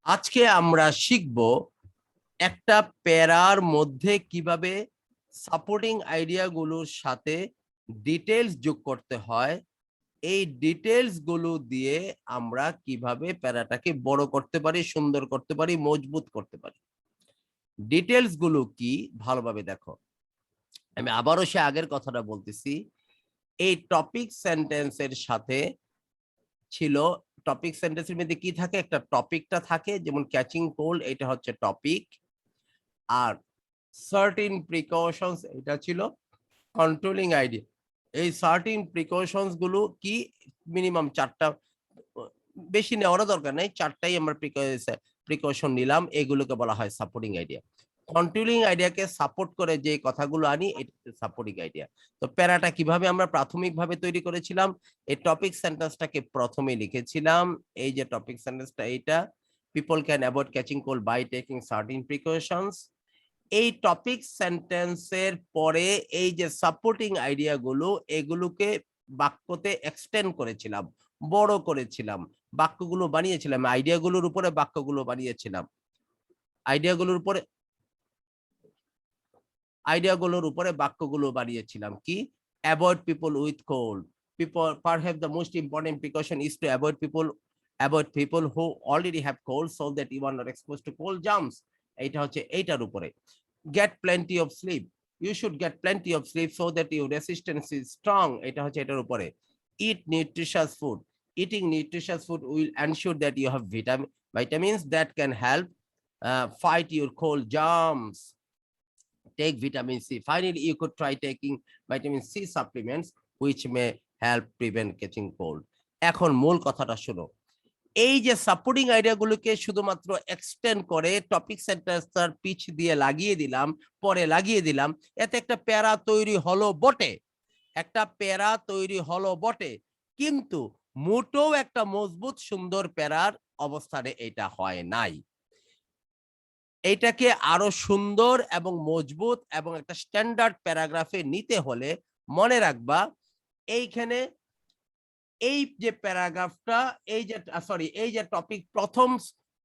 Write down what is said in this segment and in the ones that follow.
আজকে আমরা শিখব একটা প্যারার মধ্যে কিভাবে সাপোর্টিং আইডিয়াগুলোর সাথে ডিটেলস যোগ করতে হয়। এই ডিটেলস গুলো দিয়ে আমরা কিভাবে প্যারাটাকে বড় করতে পারি, সুন্দর করতে পারি, মজবুত করতে পারি। ডিটেলস গুলো কি ভালোভাবে দেখো। আমি আবারও সে আগের কথাটা বলতেছি। এই টপিক সেন্টেন্সের সাথে ছিল, টপিক সেন্টেন্সের মধ্যে কি থাকে, একটা টপিকটা থাকে, যেমন ক্যাচিং কোল্ড, এটা হচ্ছে টপিক। আর সার্টিন প্রিকশনস, এটা ছিল কন্ট্রোলিং আইডিয়া। এই সার্টিন প্রিকশনস গুলো কি, মিনিমাম 4টা, বেশি নেওয়ার দরকার নাই, 4টাই আমরা প্রিকশন নিলাম, এগুলোকে বলা হয় সাপোর্টিং আইডিয়া। কন্ট্রোলিং আইডিয়াকে সাপোর্ট করে যে কথাগুলো আনি, এটা সাপোর্টিং আইডিয়া। তো প্যারাটা কিভাবে আমরা প্রাথমিকভাবে তৈরি করেছিলাম, এই টপিক সেন্টেন্সটাকে প্রথমে লিখেছিলাম। এই যে টপিক সেন্টেন্সটা, এইটা people can avoid catching cold by taking certain precautions. এই টপিক সেন্টেন্সের পরে এই যে সাপোর্টিং আইডিয়া গুলো, এগুলোকে বাক্যতে এক্সটেন্ড করেছিলাম, বড় করেছিলাম, বাক্যগুলো বানিয়েছিলাম, আইডিয়াগুলোর উপরে বাক্যগুলো বানিয়েছিলাম, আইডিয়াগুলোর উপরে আইডিয়াগুলোর উপরে বাক্যগুলো বানিয়েছিলাম। কি, avoid people with cold, people perhaps the most important precaution is to avoid people who already have cold so that you are not exposed to cold germs. এইটা হচ্ছে এইটার উপরে। get plenty of sleep, you should get plenty of sleep so that your resistance is strong, এটা হচ্ছে এটার উপরে। eat nutritious food, eating nutritious food will ensure that you have vitamins that can help fight your cold germs. Take vitamin C. Finally, you could try taking vitamin C supplements which may help prevent catching cold. এখন মূল কথাটা শোনো। এই যে supporting আইডিয়াগুলোকে শুধুমাত্র extend করে topic সেন্টেন্সটার পিছ দিয়ে লাগিয়ে দিলাম, পরে লাগিয়ে দিলাম, এতে একটা প্যারা তৈরি হলো বটে, একটা প্যারা তৈরি হলো বটে, কিন্তু মোটেও একটা মজবুত সুন্দর প্যারার অবস্থানে এটা হয় নাই। এইটাকে আরো সুন্দর এবং মজবুত এবং একটা স্ট্যান্ডার্ড প্যারাগ্রাফে নিতে হলে মনে রাখবা, এইখানে এই যে প্যারাগ্রাফটা, এই যে এই যে টপিক,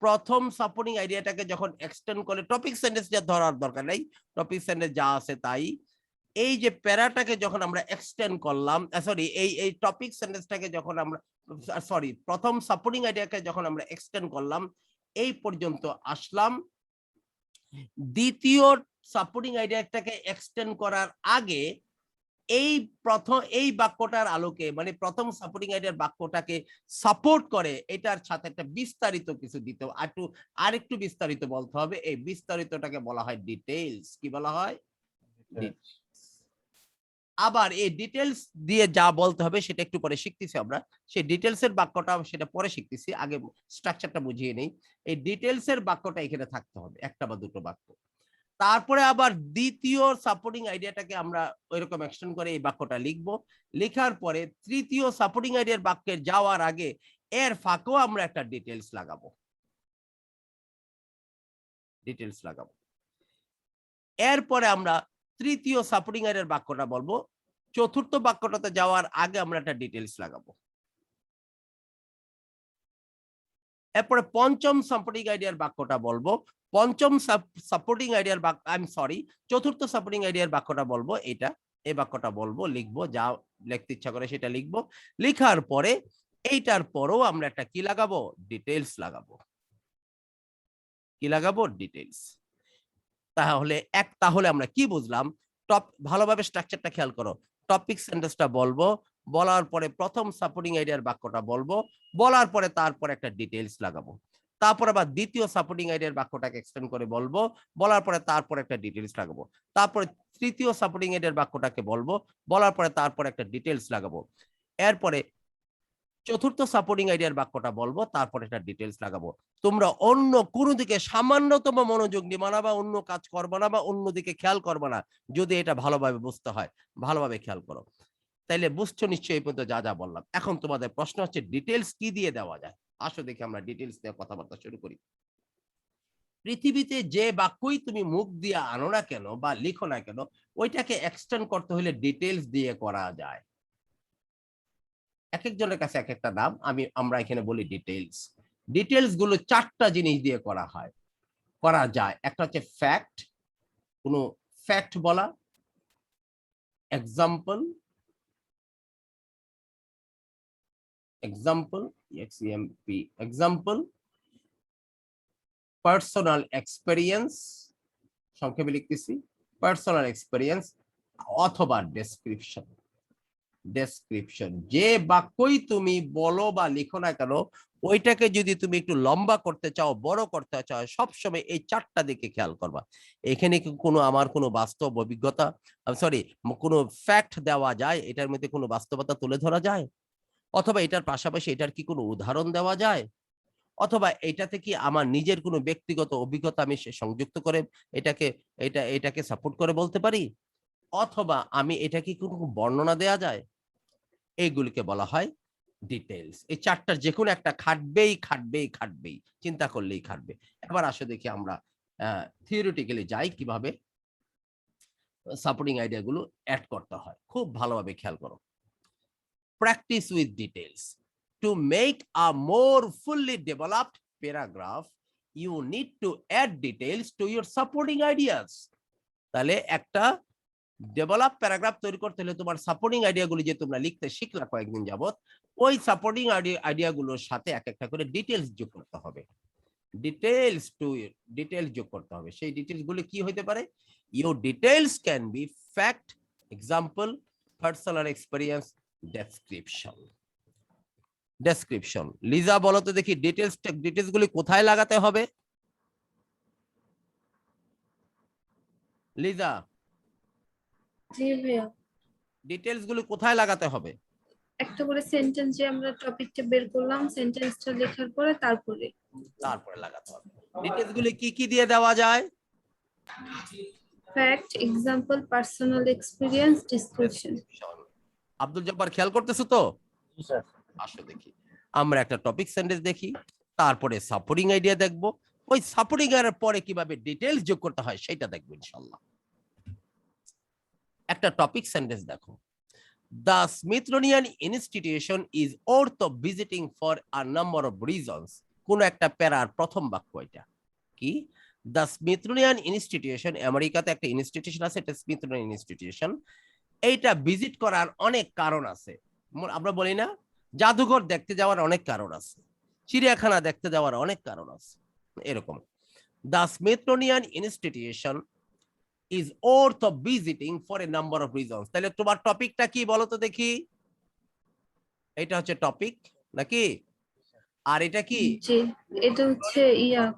প্রথম সাপোর্টিং আইডিয়াটাকে যখন এক্সটেন্ড করে, টপিক সেন্টেন্স যা ধরার দরকার নাই, টপিক সেন্টেন্স যা আছে তাই, এই যে প্যারাটাকে যখন আমরা এক্সটেন্ড করলাম, এই টপিক সেন্টেন্সটাকে যখন আমরা, প্রথম সাপোর্টিং আইডিয়াকে যখন আমরা এক্সটেন্ড করলাম, এই পর্যন্ত আসলাম। দ্বিতীয় সাপোর্টিং আইডিয়াটাকে এক্সটেন্ড করার আগে এই বাক্যটার আলোকে, মানে প্রথম সাপোর্টিং আইডিয়ার বাক্যটাকে সাপোর্ট করে, এটার সাথে একটা বিস্তারিত কিছু দিতে, আরেকটু বিস্তারিত বলতে হবে। এই বিস্তারিতটাকে বলা হয় ডিটেইলস। কি বলা হয়? আবার এই ডিটেলস দিয়ে যা বলতে হবে সেটা একটু পরে শিখতেছি আমরা। সেই ডিটেলস এর বাক্যটা সেটা পরে শিখতেছি, আগে স্ট্রাকচারটা বুঝিয়ে নেই। এই ডিটেলস এর বাক্যটা এখানে থাকতে হবে, একটা বা দুটো বাক্য। তারপরে আবার দ্বিতীয় সাপোর্টিং আইডিয়াটাকে আমরা ওইরকম এক্সটেন্ড করে এই বাক্যটা লিখবো। লেখার পরে তৃতীয় সাপোর্টিং আইডিয়ার বাক্যে যাওয়ার আগে এর ফাঁকেও আমরা একটা ডিটেলস লাগাবো, এরপরে আমরা তৃতীয় সাপোর্টিং আইডিয়ার বাক্যটা বলবো, চতুর্থ বাক্যটাতে যাওয়ার আগে আমরা একটা ডিটেলস লাগাবো। এরপরে পঞ্চম সাপোর্টিং আইডিয়ার বাক্যটা বলবো, পঞ্চম সাপোর্টিং আইডিয়ার বাক্য, চতুর্থ সাপোর্টিং আইডিয়ার বাক্যটা বলবো, এটা এই বাক্যটা বলবো, লিখবো, যা লিখতে ইচ্ছা করে সেটা লিখবো। লেখার পরে এইটার পরেও আমরা একটা কি লাগাবো, ডিটেলস লাগাবো। কি লাগাবো? ডিটেলস। তাহলে আমরা কি বুঝলাম? ভালোভাবে স্ট্রাকচারটা খেয়াল করো। টপিক সেন্টেন্সটা বলবো, বলার পরে প্রথম সাপোর্টিং আইডিয়ার বাক্যটা বলবো, বলার পরে তারপর একটা ডিটেলস লাগাবো, তারপর আবার দ্বিতীয় সাপোর্টিং আইডিয়ার বাক্যটাকে এক্সটেন্ড করে বলবো, বলার পরে তারপর একটা ডিটেলস লাগাবো, তারপরে তৃতীয় সাপোর্টিং আইডিয়ার বাক্যটাকে বলবো, বলার পরে তারপর একটা ডিটেলস লাগাবো, এরপরে চতুর্থ সাপোর্টিং আইডিয়ার বাক্যটা বলবো, তারপর একটা ডিটেলস লাগাবো। তোমরা অন্য কোনো দিকে সামান্যতম মনোযোগ দিবা না, বা অন্য কাজ করবা না, বা অন্যদিকে খেয়াল করবা না, যদি এটা ভালোভাবে বুঝতে হয়। ভালোভাবে খেয়াল করো, তাইলে বুঝছো নিশ্চয়ই এই পর্যন্ত যা যা বললাম। এখন তোমাদের প্রশ্ন হচ্ছে ডিটেলস কি দিয়ে দেওয়া যায়। আসো দেখি আমরা ডিটেলস নিয়ে কথাবার্তা শুরু করি। পৃথিবীতে যে বাক্যই তুমি মুখ দিয়ে আনো না কেন বা লিখো না কেন, ওইটাকে এক্সটেন্ড করতে হলে ডিটেলস দিয়ে করা যায়। এক একজনের কাছে এক একটা নাম, আমরা এখানে বলি ডিটেলস। ডিটেলস গুলো চারটা জিনিস দিয়ে করা যায়। একটা হচ্ছে ফ্যাক্ট, কোনো ফ্যাক্ট বলা, এক্সাম্পল, এক্সাম্পল, পার্সোনাল এক্সপেরিয়েন্স, সংক্ষেপে লিখতেছি পার্সোনাল এক্সপেরিয়েন্স, অথবা ডেসক্রিপশন। যে বাক্যই তুমি বলো বা লিখো না কেন, ওইটাকে যদি তুমি একটু লম্বা করতে চাও, বড় করতে চাও, সবসময় এই চারটা দিকে খেয়াল করবা। এখানে আমার কোনো বাস্তব অভিজ্ঞতা, সরি, কোনো ফ্যাক্ট দেওয়া যায়, এটার মধ্যে কোনো বাস্তবতা তুলে ধরা যায়, অথবা এটার পাশাপাশি এটার কি কোনো উদাহরণ দেওয়া যায়, অথবা এটাতে কি আমার নিজের কোনো ব্যক্তিগত অভিজ্ঞতা আমি সংযুক্ত করে এটাকে সাপোর্ট করে বলতে পারি, অথবা আমি এটা কি কোনো বর্ণনা দেয়া যায়। এইগুলিকে বলা হয় ডিটেইলস। এই চারটার যে কোনো একটা খাটবেই, চিন্তা করলেই খাটবে। এবার আসো দেখি আমরা থিওরিটিক্যালি যাই কিভাবে সাপোর্টিং আইডিয়া গুলো অ্যাড করতে হয়। খুব ভালোভাবে খেয়াল করো। Practice with details. To make a more fully developed paragraph, you need to add details to your supporting ideas. তাহলে একটা ডেভেলপ প্যারাগ্রাফ তৈরি করতে হলে তোমার সাপোর্টিং আইডিয়াগুলি যে তোমরা লিখতে শিখলা কয়েকদিন যাবত, ওই সাপোর্টিং আইডিয়াগুলোর সাথে এক একটা করে ডিটেইলস যোগ করতে হবে। ডিটেইলস যোগ করতে হবে। সেই ডিটেইলস গুলো কি হতে পারে? Your details can be fact, example, personal experience, description. Liza বলো তো দেখি ডিটেইলস গুলি কোথায় লাগাতে হবে? লিজা, জি ভাইয়া, ডিটেইলস গুলি কোথায় লাগাতে হবে? একটা করে সেন্টেন্স যে আমরা টপিকটা বের করলাম, সেন্টেন্সটা লেখার পরে তারপরে লাগাতে হবে। ডিটেইলস গুলি কি কি দিয়ে দেওয়া যায়? Fact, example, personal experience, description. Abdul Jabbar খেয়াল করতেছো তো? আসো দেখি আমরা একটা টপিক সেন্টেন্স দেখি, তারপরে সাপোর্টিং আইডিয়া দেখবো, ওই সাপোর্টিং এর পরে কিভাবে ডিটেইলস যোগ করতে হয় সেটা দেখবো ইনশাআল্লাহ। একটা টপিক সেন্টেন্স দেখো। The Smithsonian Institution is worth of visiting for a number of reasons. কোন একটা প্যারার প্রথম বাক্য এটা কি? The Smithsonian Institution, আমেরিকাতে একটা ইনস্টিটিউশন আছে, এটা স্মিথসোনিয়ান ইনস্টিটিউশন। এইটা ভিজিট করার অনেক কারণ আছে। আমরা বলি না, জাদুঘর দেখতে যাওয়ার অনেক কারণ আছে, চিড়িয়াখানা দেখতে যাওয়ার অনেক কারণ আছে, এরকম। The Smithsonian Institution is worth of visiting for a number of reasons. তাহলে তোমার টপিকটা কি বলো তো দেখি? এটা হচ্ছে টপিক নাকি? আর এটা কি? জি, এটা হচ্ছে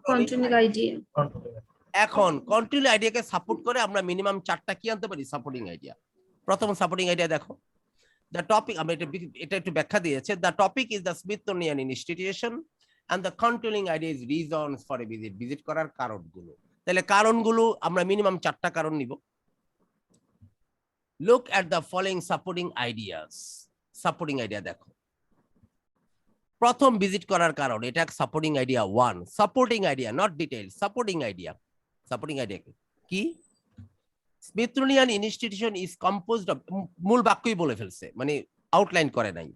কন্টিনিউ আইডিয়া। এখন কন্টিনিউ আইডিয়াকে সাপোর্ট করে আমরা মিনিমাম চারটা কি আনতে পারি সাপোর্টিং আইডিয়া। প্রথম সাপোর্টিং আইডিয়া দেখো, দ্য টপিক, আমি এটা একটু ব্যাখ্যা দিয়েছে। The topic is the Smithsonian institution and the continuing idea is reasons for a visit. Visit করার কারণগুলো। তাহলে কারণগুলো আমরা মিনিমাম চারটা কারণ নিব। Look at the following supporting ideas. Supporting idea দেখো। প্রথম ভিজিট করার কারণ, এটা supporting idea 1। Supporting idea, not detail, supporting idea. Supporting idea কি? Smithsonian institution is composed of, মূল বাক্যই বলে ফেলছে, মানে আউটলাইন করে নাই।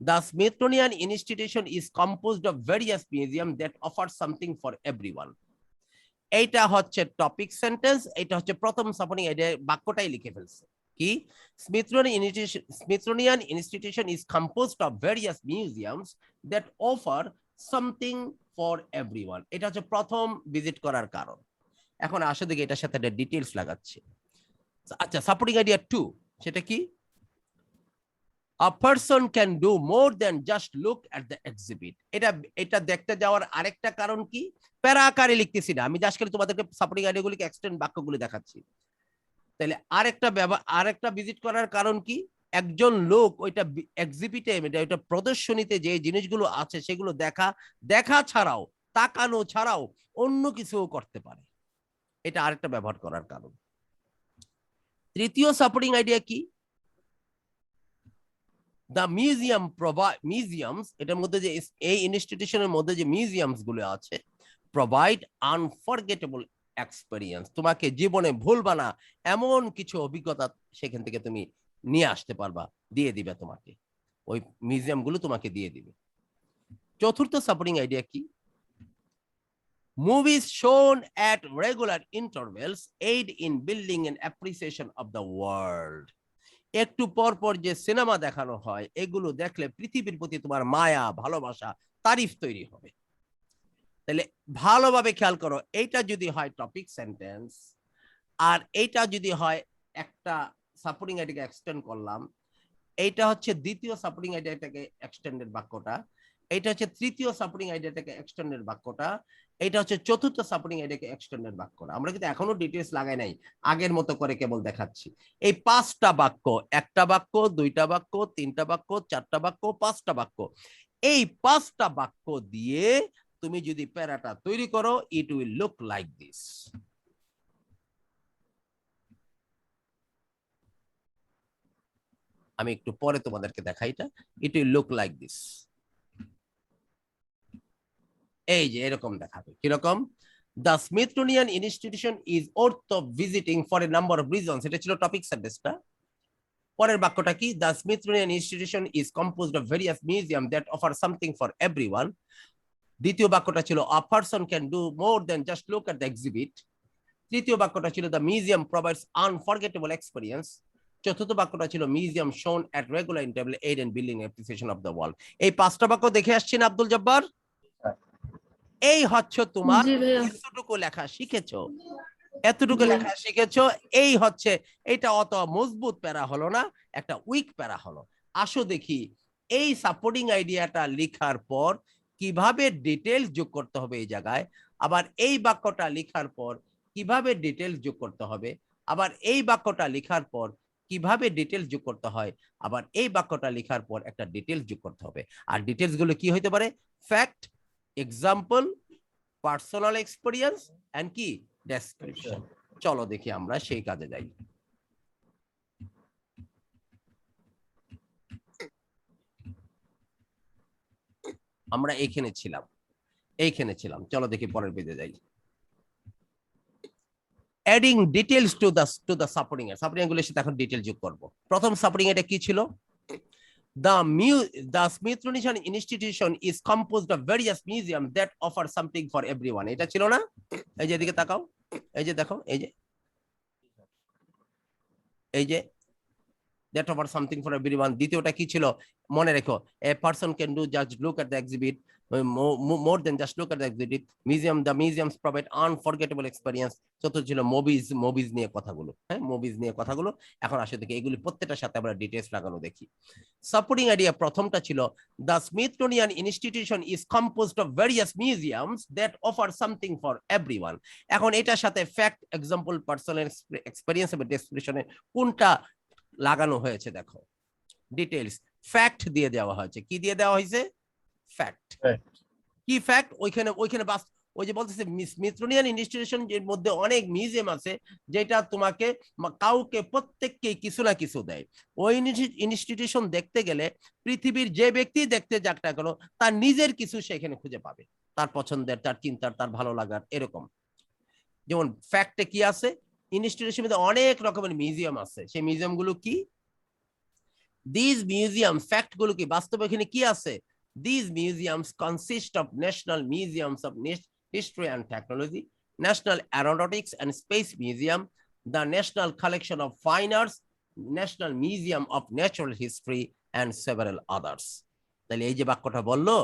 The Smithsonian Institution is composed of various museums that offer something for everyone. এইটা হচ্ছে টপিক সেন্টেন্স, এটা হচ্ছে প্রথম সাপোর্টিং আইডিয়া, বাক্যটাই লিখে ফেলছে কি? Smithsonian Institution is composed of various museums that offer something for everyone. এটা হচ্ছে প্রথম ভিজিট করার কারণ। এখন আসো দেখি এটার সাথে একটা ডিটেইলস লাগাচ্ছি। আচ্ছা, সাপোর্টিং আইডিয়া 2, সেটা কি? A person can do more than just look at the exhibit. এটা দেখতে যাওয়ার আরেকটা কারণ কি? প্যারা আকারে লিখতেছি না আমি, জাস্ট করে তোমাদেরকে সাপোর্টিং আইডিয়াগুলিকে এক্সটেন্ড বাক্যগুলি দেখাচ্ছি। তাহলে আরেকটা ভিজিট করার কারণ কি? একজন লোক ওইটা এক্সিবিটে, ওইটা প্রদর্শনীতে যে জিনিসগুলো আছে সেগুলো দেখা ছাড়াও, তাকানো ছাড়াও অন্য কিছুও করতে পারে। এটা আরেকটা ব্যবহার করার কারণ। তৃতীয় সাপোর্টিং আইডিয়া কি? The museums, এটার মধ্যে যে এই ইনস্টিটিউশনের মধ্যে যে মিউজিয়ামস গুলো আছে, প্রোভাইড আনফরগেটেবল এক্সপেরিয়েন্স। তোমাকে জীবনে ভুলবা না এমন কিছু অভিজ্ঞতা সেখান থেকে তুমি নিয়ে আসতে পারবা, দিয়ে দিবে তোমাকে, ওই মিউজিয়াম গুলো তোমাকে দিয়ে দিবে। চতুর্থ সাপোর্টিং আইডিয়া কি? Movies shown at regular intervals aid in building an appreciation of the world. একটু পর পর যে সিনেমা দেখানো হয় এগুলো দেখলে পৃথিবীর প্রতি তোমার মায়া ভালোবাসা তারিফ তৈরি হবে। তাহলে ভালোভাবে খেয়াল করো, এইটা যদি হয় টপিক সেন্টেন্স আর এইটা যদি হয় একটা সাপোর্টিং আইডিয়াকে এক্সটেন্ড করলাম, এইটা হচ্ছে দ্বিতীয় সাপোর্টিং আইডিয়াটাকে এক্সটেন্ডেড বাক্যটা, এইটা হচ্ছে তৃতীয় সাপোর্টিং আইডিয়াটাকে এক্সটেন্ডেড বাক্যটা, এইটা হচ্ছে চতুর্থ সাপোর্টিং আইডিয়াকে এক্সটেন্ডেড বাক্যটা। আমরা কিন্তু এখনো ডিটেইলস লাগাই নাই, আগের মতো করে কেবল দেখাচ্ছি। এই পাঁচটা বাক্য, একটা বাক্য, দুইটা বাক্য, তিনটা বাক্য, চারটা বাক্য, পাঁচটা বাক্য, এই পাঁচটা বাক্য দিয়ে তুমি যদি প্যারাটা তৈরি করো, it will look like this. আমি একটু পরে তোমাদেরকে দেখাই, এটা it will look like this. এই যে এরকম দেখাবে। কিরকম? The Smithsonian institution is worth of visiting for a number of reasons. এটা ছিল টপিক সেন্টেন্সটা। পরের বাক্যটা কি? The Smithsonian institution is composed of various museum that offer something for everyone. দ্বিতীয় বাক্যটা ছিল a person can do more than just look at the exhibit. তৃতীয় বাক্যটা ছিল the museum provides unforgettable experience. চতুর্থ বাক্যটা ছিল museum shown at regular interval aid in building appreciation of the world. এই পাঁচটা বাক্য দেখে আসছেন আব্দুল জব্বার? এই হচ্ছে তোমার এতটুকু লেখা শিখেছো, এতটুকু লেখা শিখেছো। এই হচ্ছে, এটা অত মজবুত প্যারা হলো না, একটা উইক প্যারা হলো। আসো দেখি এই সাপোর্টিং আইডিয়াটা লেখার পর কিভাবে ডিটেলস যোগ করতে হবে এই জায়গায়, আবার এই বাক্যটা লেখার পর কিভাবে ডিটেলস যোগ করতে হবে, আবার এই বাক্যটা লেখার পর কিভাবে ডিটেলস যোগ করতে হয়, আবার এই বাক্যটা লেখার পর একটা ডিটেলস যোগ করতে হবে। আর ডিটেলস গুলো কি হইতে পারে? Fact, example, personal experience and কি ডেসক্রিপশন। চলো দেখি আমরা সেই কাজে যাই। আমরা এইখানে ছিলাম, চলো দেখি পরের পেজে যাই। Adding details to the supporting গুলোর সাথে এখন ডিটেইল যোগ করব। প্রথম সাপোর্টিং এটা কি ছিল? The Smithsonian Institution is composed of various museums that offer something for everyone. এটা ছিল না? এই যে এদিকে তাকাও, এই যে দেখো, এই যে that offer something for everyone। দ্বিতীয়টা কি ছিল মনে রেখো? A person can do just look at the exhibit, more than just look at the exhibit. The museums provide unforgettable experience। চতুর্থ ছিল মুভিজ নিয়ে কথাগুলো। হ্যাঁ, মুভিজ নিয়ে কথাগুলো। এখন আসে দেখি এগুলি প্রত্যেকটার সাথে আমরা ডিটেইলস লাগানো দেখি। সাপোর্টিং আইডিয়া প্রথমটা ছিল the Smithsonian Institution is composed of various museums that offer something for everyone। এখন এটার সাথে ফ্যাক্ট, এক্সাম্পল, পার্সোনাল এক্সপেরিয়েন্স এবং ডেসক্রিপশনে কোনটা লাগানো হয়েছে? দেখো, ডিটেইলস ফ্যাক্ট দিয়ে দেওয়া হয়েছে। কি দিয়ে দেওয়া হয়েছে? ফ্যাক্ট। কি ফ্যাক্ট? ওইখানে ওই যে বলতেছে স্মিথসোনিয়ান ইনস্টিটিউশন এর মধ্যে অনেক মিউজিয়াম আছে যেটা তোমাকে কাউকে প্রত্যেককে কিছু না কিছু দেয়। ওই ইনস্টিটিউশন দেখতে গেলে পৃথিবীর যে ব্যক্তি দেখতে যাক না কেন তার নিজের কিছু সেখানে খুঁজে পাবে, তার পছন্দের, তার চিন্তার, তার ভালো লাগার, এরকম। যেমন ফ্যাক্টে কি আছে? ইনস্টিটিউশনের মধ্যে অনেক রকমের মিউজিয়াম আছে। সেই মিউজিয়াম গুলো কি? দিস মিউজিয়াম, ফ্যাক্ট গুলো কি বাস্তবে এখানে কি আছে? These museums consist of National Museums of History and Technology, National Aeronautics and Space Museum, the National Collection of Fine Arts, National Museum of Natural History, and several others। তাহলে এই যে বাক্যটা বললো,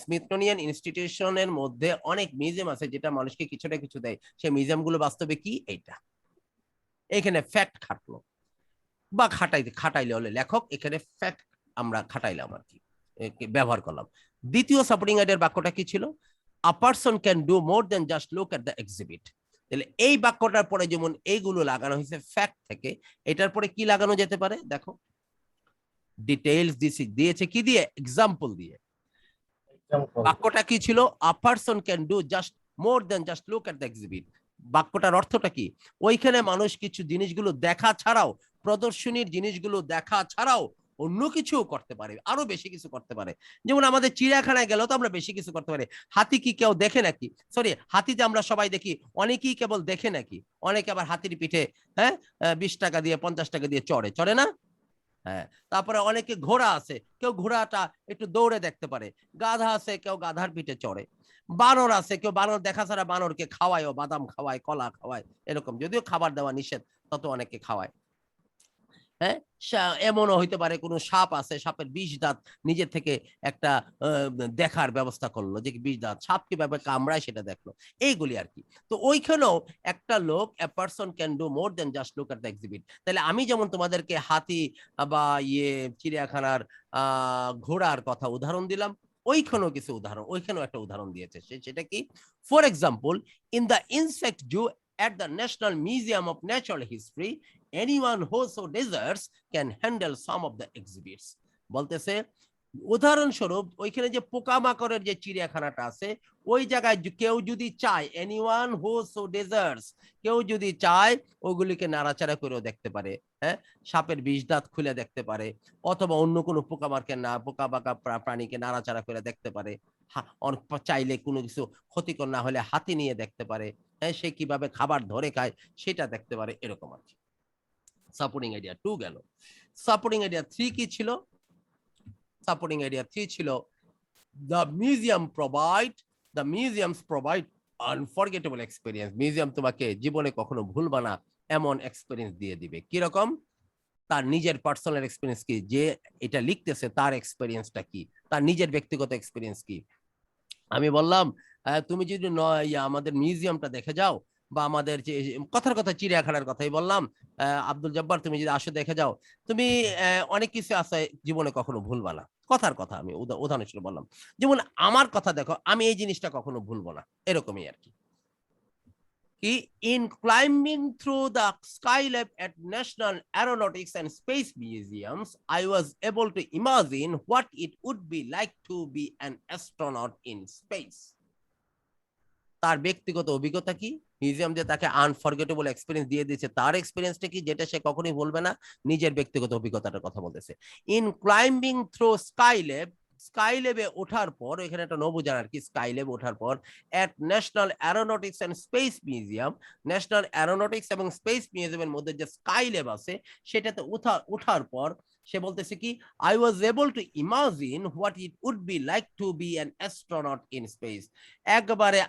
স্মিথসোনিয়ান ইনস্টিটিউশনের মধ্যে অনেক মিউজিয়াম আছে যেটা মানুষকে কিছু না কিছু দেয়। সেই মিউজিয়াম গুলো বাস্তবে কি? এইটা। এখানে ফ্যাক্ট খাটলো বা খাটাইলে হলে লেখক, এখানে ফ্যাক্ট আমরা খাটাইলাম আর কি, ব্যবহার করলাম। দ্বিতীয় সাপোর্টিং আইডিয়ার বাক্যটা কি ছিল? A person can do more than just look at the exhibit. তাহলে এই বাক্যটার পরে যেমন এইগুলো লাগানো হয়েছে ফ্যাক্ট থেকে, এটার পরে কি লাগানো যেতে পারে? দেখো, ডিটেইলস দিয়েছে কি দিয়ে? এক্সাম্পল দিয়ে। বাক্যটা কি ছিল? A person can do just more than just look at the exhibit. বাক্যটার অর্থটা কি? ওইখানে মানুষ কিছু জিনিসগুলো দেখা ছাড়াও, প্রদর্শনীর জিনিসগুলো দেখা ছাড়াও অন্য কিছু করতে পারে, আরো বেশি কিছু করতে পারে। যেমন আমাদের চিড়িয়াখানায় গেলেও তো আমরা বেশি কিছু করতে পারি। হাতি কি কেউ দেখে নাকি? সরি, হাতি যে আমরা সবাই দেখি, অনেকেই কেবল দেখে নাকি? অনেকে আবার হাতির পিঠে 20 টাকা দিয়ে 50 টাকা দিয়ে চড়ে না? হ্যাঁ, তারপরে অনেকে ঘোড়া আছে, কেউ ঘোড়াটা একটু দৌড়ে দেখতে পারে, গাধা আছে কেউ গাধার পিঠে চড়ে, বানর আছে কেউ বানর দেখা ছাড়া বানরকে খাওয়ায়, বাদাম খাওয়ায়, কলা খাওয়ায়, এরকম যদিও খাবার দেওয়া নিষেধ তত অনেকে খাওয়ায়। হ্যাঁ, এমনও হইতে পারে কোনো সাপ আছে, সাপের 20 দাঁত নিজের থেকে একটা দেখার ব্যবস্থা করলো যে 20 দাঁত সাপ কিভাবে কামড়ায় সেটা দেখলো, এইগুলি আর কি। তো ওইখানেও একটা লোক, a person can do more than just look at the exhibit. তাহলে আমি যেমন তোমাদেরকে হাতি বা চিড়িয়াখানার ঘোড়ার কথা উদাহরণ দিলাম, ওইখানেও কিছু উদাহরণ, ওইখানেও একটা উদাহরণ দিয়েছে, সেটা কি, for example, in the insect zoo at the National Museum of Natural History, anyone who so desires can handle some of the exhibits. বলতেছে উদাহরণস্বরূপ ওইখানে যে পোকামাকড়ের যে চিড়িয়াখানাটা আছে, ওই জায়গায় কেউ যদি চায়, এনিওয়ান হু সো ডেজার্টস, কেউ যদি চায় ওগুলিকে নাড়াচাড়া করেও দেখতে পারে। হ্যাঁ, সাপের 20 দাঁত খুলে দেখতে পারে, অথবা অন্য কোনো পোকামাকড় না পোকা বাকা প্রাণীকে নাড়াচাড়া করে দেখতে পারে। চাইলে কোনো কিছু ক্ষতিকর না হলে হাতি নিয়ে দেখতে পারে। হ্যাঁ, সে কিভাবে খাবার ধরে খায় সেটা দেখতে পারে, এরকম আর কি। সাপোর্টিং আইডিয়া 2 গেল। সাপোর্টিং আইডিয়া 3 কি ছিল? সাপোর্টিং আইডিয়া 3 ছিল the museums provide unforgettable experience. Museum তোমাকে জীবনে কখনো ভুলবা না এমন এক্সপেরিয়েন্স দিয়ে দিবে। কি রকম? তার নিজের পার্সোনাল এক্সপেরিয়েন্স কি, যে এটা লিখতেছে তার এক্সপেরিয়েন্সটা কি, তার নিজের ব্যক্তিগত এক্সপেরিয়েন্স কি। আমি বললাম তুমি যদি আমাদের মিউজিয়ামটা দেখে যাও, বা আমাদের যে কথার কথা চিড়িয়াখানার কথাই বললাম, আব্দুল জব্বার তুমি যদি আসো দেখে যাও, তুমি অনেক কিছু আছে জীবনে কখনো ভুলবা না। কথার কথা আমি উদাহরণ হিসেবে বললাম, যেমন আমার কথা দেখো, আমি এই জিনিসটা কখনো ভুলবো না, এরকমই আর কি। In climbing through the Skylab at National Aeronautics and Space Museums, I was able to imagine what it would be like to be an astronaut in space. তার ব্যক্তিগত অভিজ্ঞতা কি, মিউজিয়াম যে তাকে আনফরগেটেবল এক্সপেরিয়েন্স দিয়ে দিয়েছে, তার এক্সপেরিয়েন্সটা কি যেটা সে কখনোই বলবে না, নিজের ব্যক্তিগত অভিজ্ঞতাটার কথা বলতেছে। ইন ক্লাইম্বিং থ্রু স্কাইল্যাব, স্কাইল্যাবে ওঠার পর, এখানে একটা নবুজান আর কি, স্কাইল্যাব ওঠার পর, at national aeronautics and space museum, national aeronautics এবং স্পেস মিউজিয়ামের মধ্যে যে স্কাইল্যাব আছে সেটাতে ওঠার পর সে বলতেছে কি, I was able to imagine what it would be like to be an astronaut in space. একবারে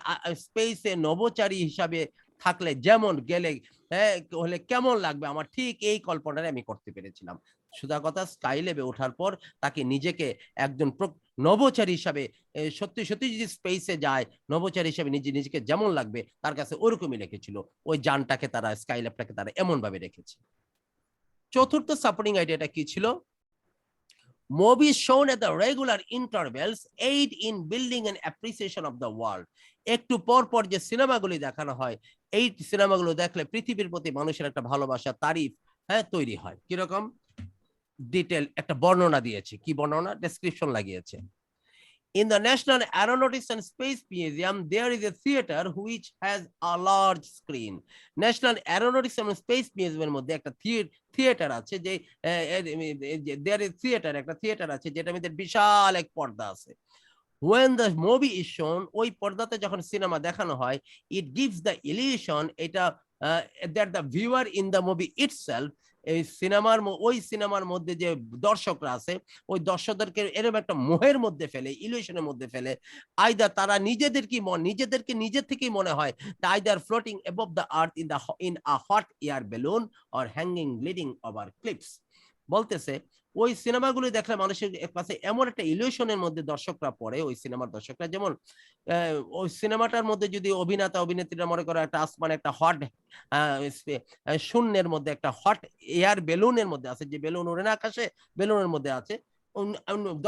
স্পেসে নভোচারী হিসাবে থাকলে যেমন গেলে হলে কেমন লাগবে, আমার ঠিক এই কল্পনাটা আমি করতে পেরেছিলাম। সুদা কথা, স্কাইল্যাবে ওঠার পর তাকে নিজেকে একজন নভোচারী হিসাবে, সত্যি সত্যি যদি স্পেসে যায় নভোচারী হিসাবে নিজেকে যেমন লাগবে তার কাছে ওরকমই রেখেছিল, ওই যানটাকে তারা, স্কাইল্যাবটাকে তারা এমন ভাবে রেখেছে। চতুর্থ সাপোর্টিং আইডিয়াটা কি ছিল? Movies shown at the regular intervals aid in building an appreciation of the world. একটু পর পর যে সিনেমাগুলি দেখানো হয়, এই সিনেমাগুলো দেখলে পৃথিবীর প্রতি মানুষের একটা ভালোবাসা, তারিফ তৈরি হয়। কিরকম? ডিটেল একটা বর্ণনা দিয়েছে। কি বর্ণনা? ডেসক্রিপশন লাগিয়েছে। In the National Aeronautics and Space Museum, there is a theater which has a large screen. National Aeronautics and Space Museum এর মধ্যে একটা থিয়েটার আছে, যে there is theater, একটা থিয়েটার আছে যেটার মধ্যে বিশাল এক পর্দা আছে। When the movie is shown, ওই পর্দাতে যখন সিনেমা দেখানো হয়, it gives the illusion এটা that the viewer in the movie itself, এই ওই সিনেমার মধ্যে যে দর্শকরা আছে, ওই দর্শকদেরকে এরকম একটা মোহের মধ্যে ফেলে, ইলিউশনের মধ্যে ফেলে। আইদার তারা নিজেদেরকে নিজের থেকেই মনে হয় either floating above the earth in a hot air balloon or hang gliding over cliffs. বলতেছে ওই সিনেমাগুলো দেখলে মানুষের কাছে এমন একটা ইলিউশনের মধ্যে দর্শকরা পড়ে, ওই সিনেমার দর্শকরা, যেমন ওই সিনেমাটার মধ্যে যদি অভিনেতা অভিনেত্রীরা মনে করে একটা আসমান, একটা হট শূন্যের মধ্যে একটা হট এয়ার বেলুনের মধ্যে আছে, যে বেলুন ওড়ে না আকাশে, বেলুনের মধ্যে আছে,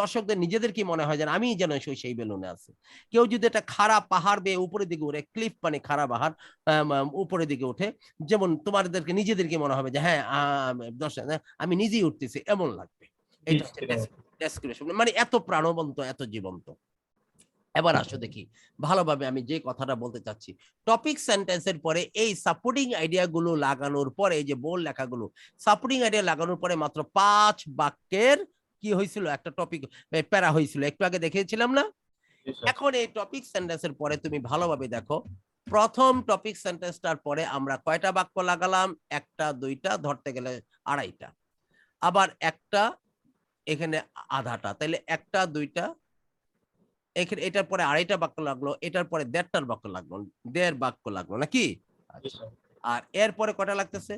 দর্শকদের নিজেদের কি মনে হয় যেন আমি যেন সেই বেলুনে আছে। কেউ যদি একটা খারাপ পাহাড় বেয়ে উপরের দিকে উঠে, ক্লিফ মানে খারাপ পাহাড়, উপরের দিকে উঠে, যেমন তোমাদেরকে নিজেদেরকে মনে হবে যে হ্যাঁ দর্শক আমি নিজেই উঠতেছি এমন লাগবে। এটা হচ্ছে ডেসক্রিপশন, মানে এত প্রাণবন্ত, এত জীবন্ত। এবার আসো দেখি ভালোভাবে আমি যে কথাটা বলতে চাচ্ছি। টপিক সেন্টেন্সের পরে এই সাপোর্টিং আইডিয়া গুলো লাগানোর পরে, এই যে বোল লেখাগুলো সাপোর্টিং আইডিয়া লাগানোর পরে মাত্র 5 বাক্যের কি হয়েছিল, একটা টপিক প্যারা হয়েছিল, একটু আগে দেখিয়েছিলাম না। এখন এই টপিক সেন্টেন্সের পরে তুমি ভালোভাবে দেখো, প্রথম টপিক সেন্টেন্সটার পরে আমরা কয়টা বাক্য লাগালাম? একটা, দুইটা, ধরতে গেলে 2.5টা। আবার একটা এখানে আধাটা, তাহলে একটা দুইটা, এখানে এটার পরে আড়াইটা বাক্য লাগলো, এটার পরে দেড়টার বাক্য লাগলো, দেড় বাক্য লাগলো নাকি? আচ্ছা। আর এরপরে কটা লাগতেছে?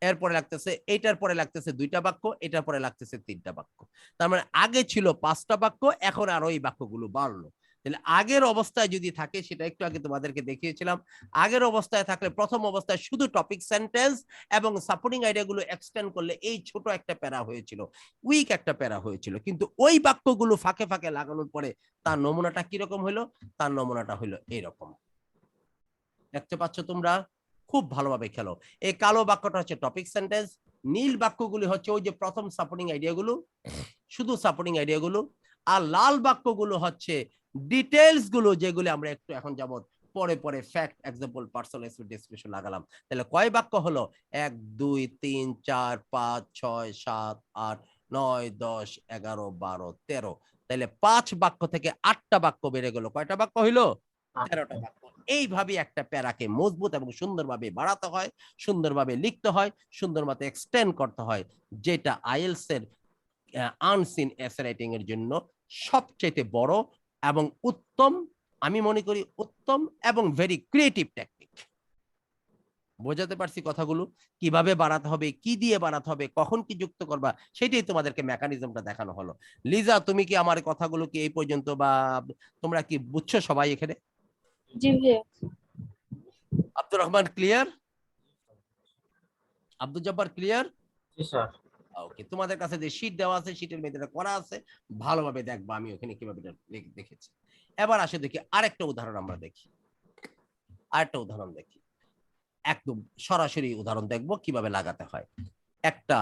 এরপরে লাগতেছে, এইটার পরে লাগতেছে দুইটা বাক্য, এটার পরে লাগতেছে তিনটা বাক্য। তার মানে আগে ছিল পাঁচটা বাক্য, এখন আরো এই বাক্যগুলো বাড়লো। তাহলে আগের অবস্থায় যদি থাকে, সেটা একটু আগে তোমাদেরকে দেখিয়েছিলাম, আগের অবস্থায় থাকলে প্রথম অবস্থায় শুধু টপিক সেন্টেন্স এবং সাপোর্টিং আইডিয়াগুলো এক্সটেন্ড করলে এই ছোট একটা প্যারা হয়েছিল, উইক একটা প্যারা হয়েছিল। কিন্তু ওই বাক্যগুলো ফাঁকে ফাঁকে লাগানোর পরে তার নমুনাটা কিরকম হলো? তার নমুনাটা হলো এইরকম। দেখতে পাচ্ছ তোমরা? খুব ভালোভাবে খেলো। এই কালো বাক্যটা হচ্ছে টপিক সেন্টেন্স, নীল বাক্যগুলি হচ্ছে ওই যে প্রথম সাপোর্টিং আইডিয়াগুলো, শুধু সাপোর্টিং আইডিয়াগুলো, আর লাল বাক্যগুলো হচ্ছে ডিটেইলস গুলো, যেগুলো আমরা একটু এখন যাবত পরে পরে ফ্যাক্ট, এক্সাম্পল, পার্সোনাল ডেসক্রিপশন লাগালাম। তাহলে কয় বাক্য হলো? 1 2 3 4 5 6 7 8 9 10 11 12 13। তাহলে 5 বাক্য থেকে 8টা বাক্য বেড়ে গেল। কয়টা বাক্য হইলো? 13টা বাক্য। এইভাবে একটা প্যারাকে মজবুত এবং সুন্দরভাবে বাড়াতে হয়, সুন্দরভাবে লিখতে হয়, সুন্দরভাবে এক্সটেন্ড করতে হয়, যেটা আইএলস এর আনসিন এসে রাইটিং এর জন্য সবচেয়ে বড় এবং উত্তম, আমি মনে করি উত্তম এবং ভেরি ক্রিয়েটিভ টেকনিক। বোঝাতে পারছি কথাগুলো? কিভাবে বাড়াতে হবে, কি দিয়ে বাড়াতে হবে, কখন কি যুক্ত করবা, সেটাই তোমাদেরকে মেকানিজমটা দেখানো হলো। লিজা, তুমি কি আমার কথাগুলো কি এই পর্যন্ত, বা তোমরা কি বুঝছো সবাই এখানে? জি ভাইয়া। আব্দুর রহমান ক্লিয়ার? আব্দুল জব্বার ক্লিয়ার? জি স্যার। ওকে, তোমাদের কাছে যে শীট দেওয়া আছে, শীটের মধ্যে করা আছে, ভালোভাবে দেখবা আমি ওখানে কিভাবে দেখেছি। এবার আসে দেখি আরেকটা উদাহরণ, আমরা দেখি আরেকটা উদাহরণ দেখি, একদম সরাসরি উদাহরণ দেখবো কিভাবে লাগাতে হয়। একটা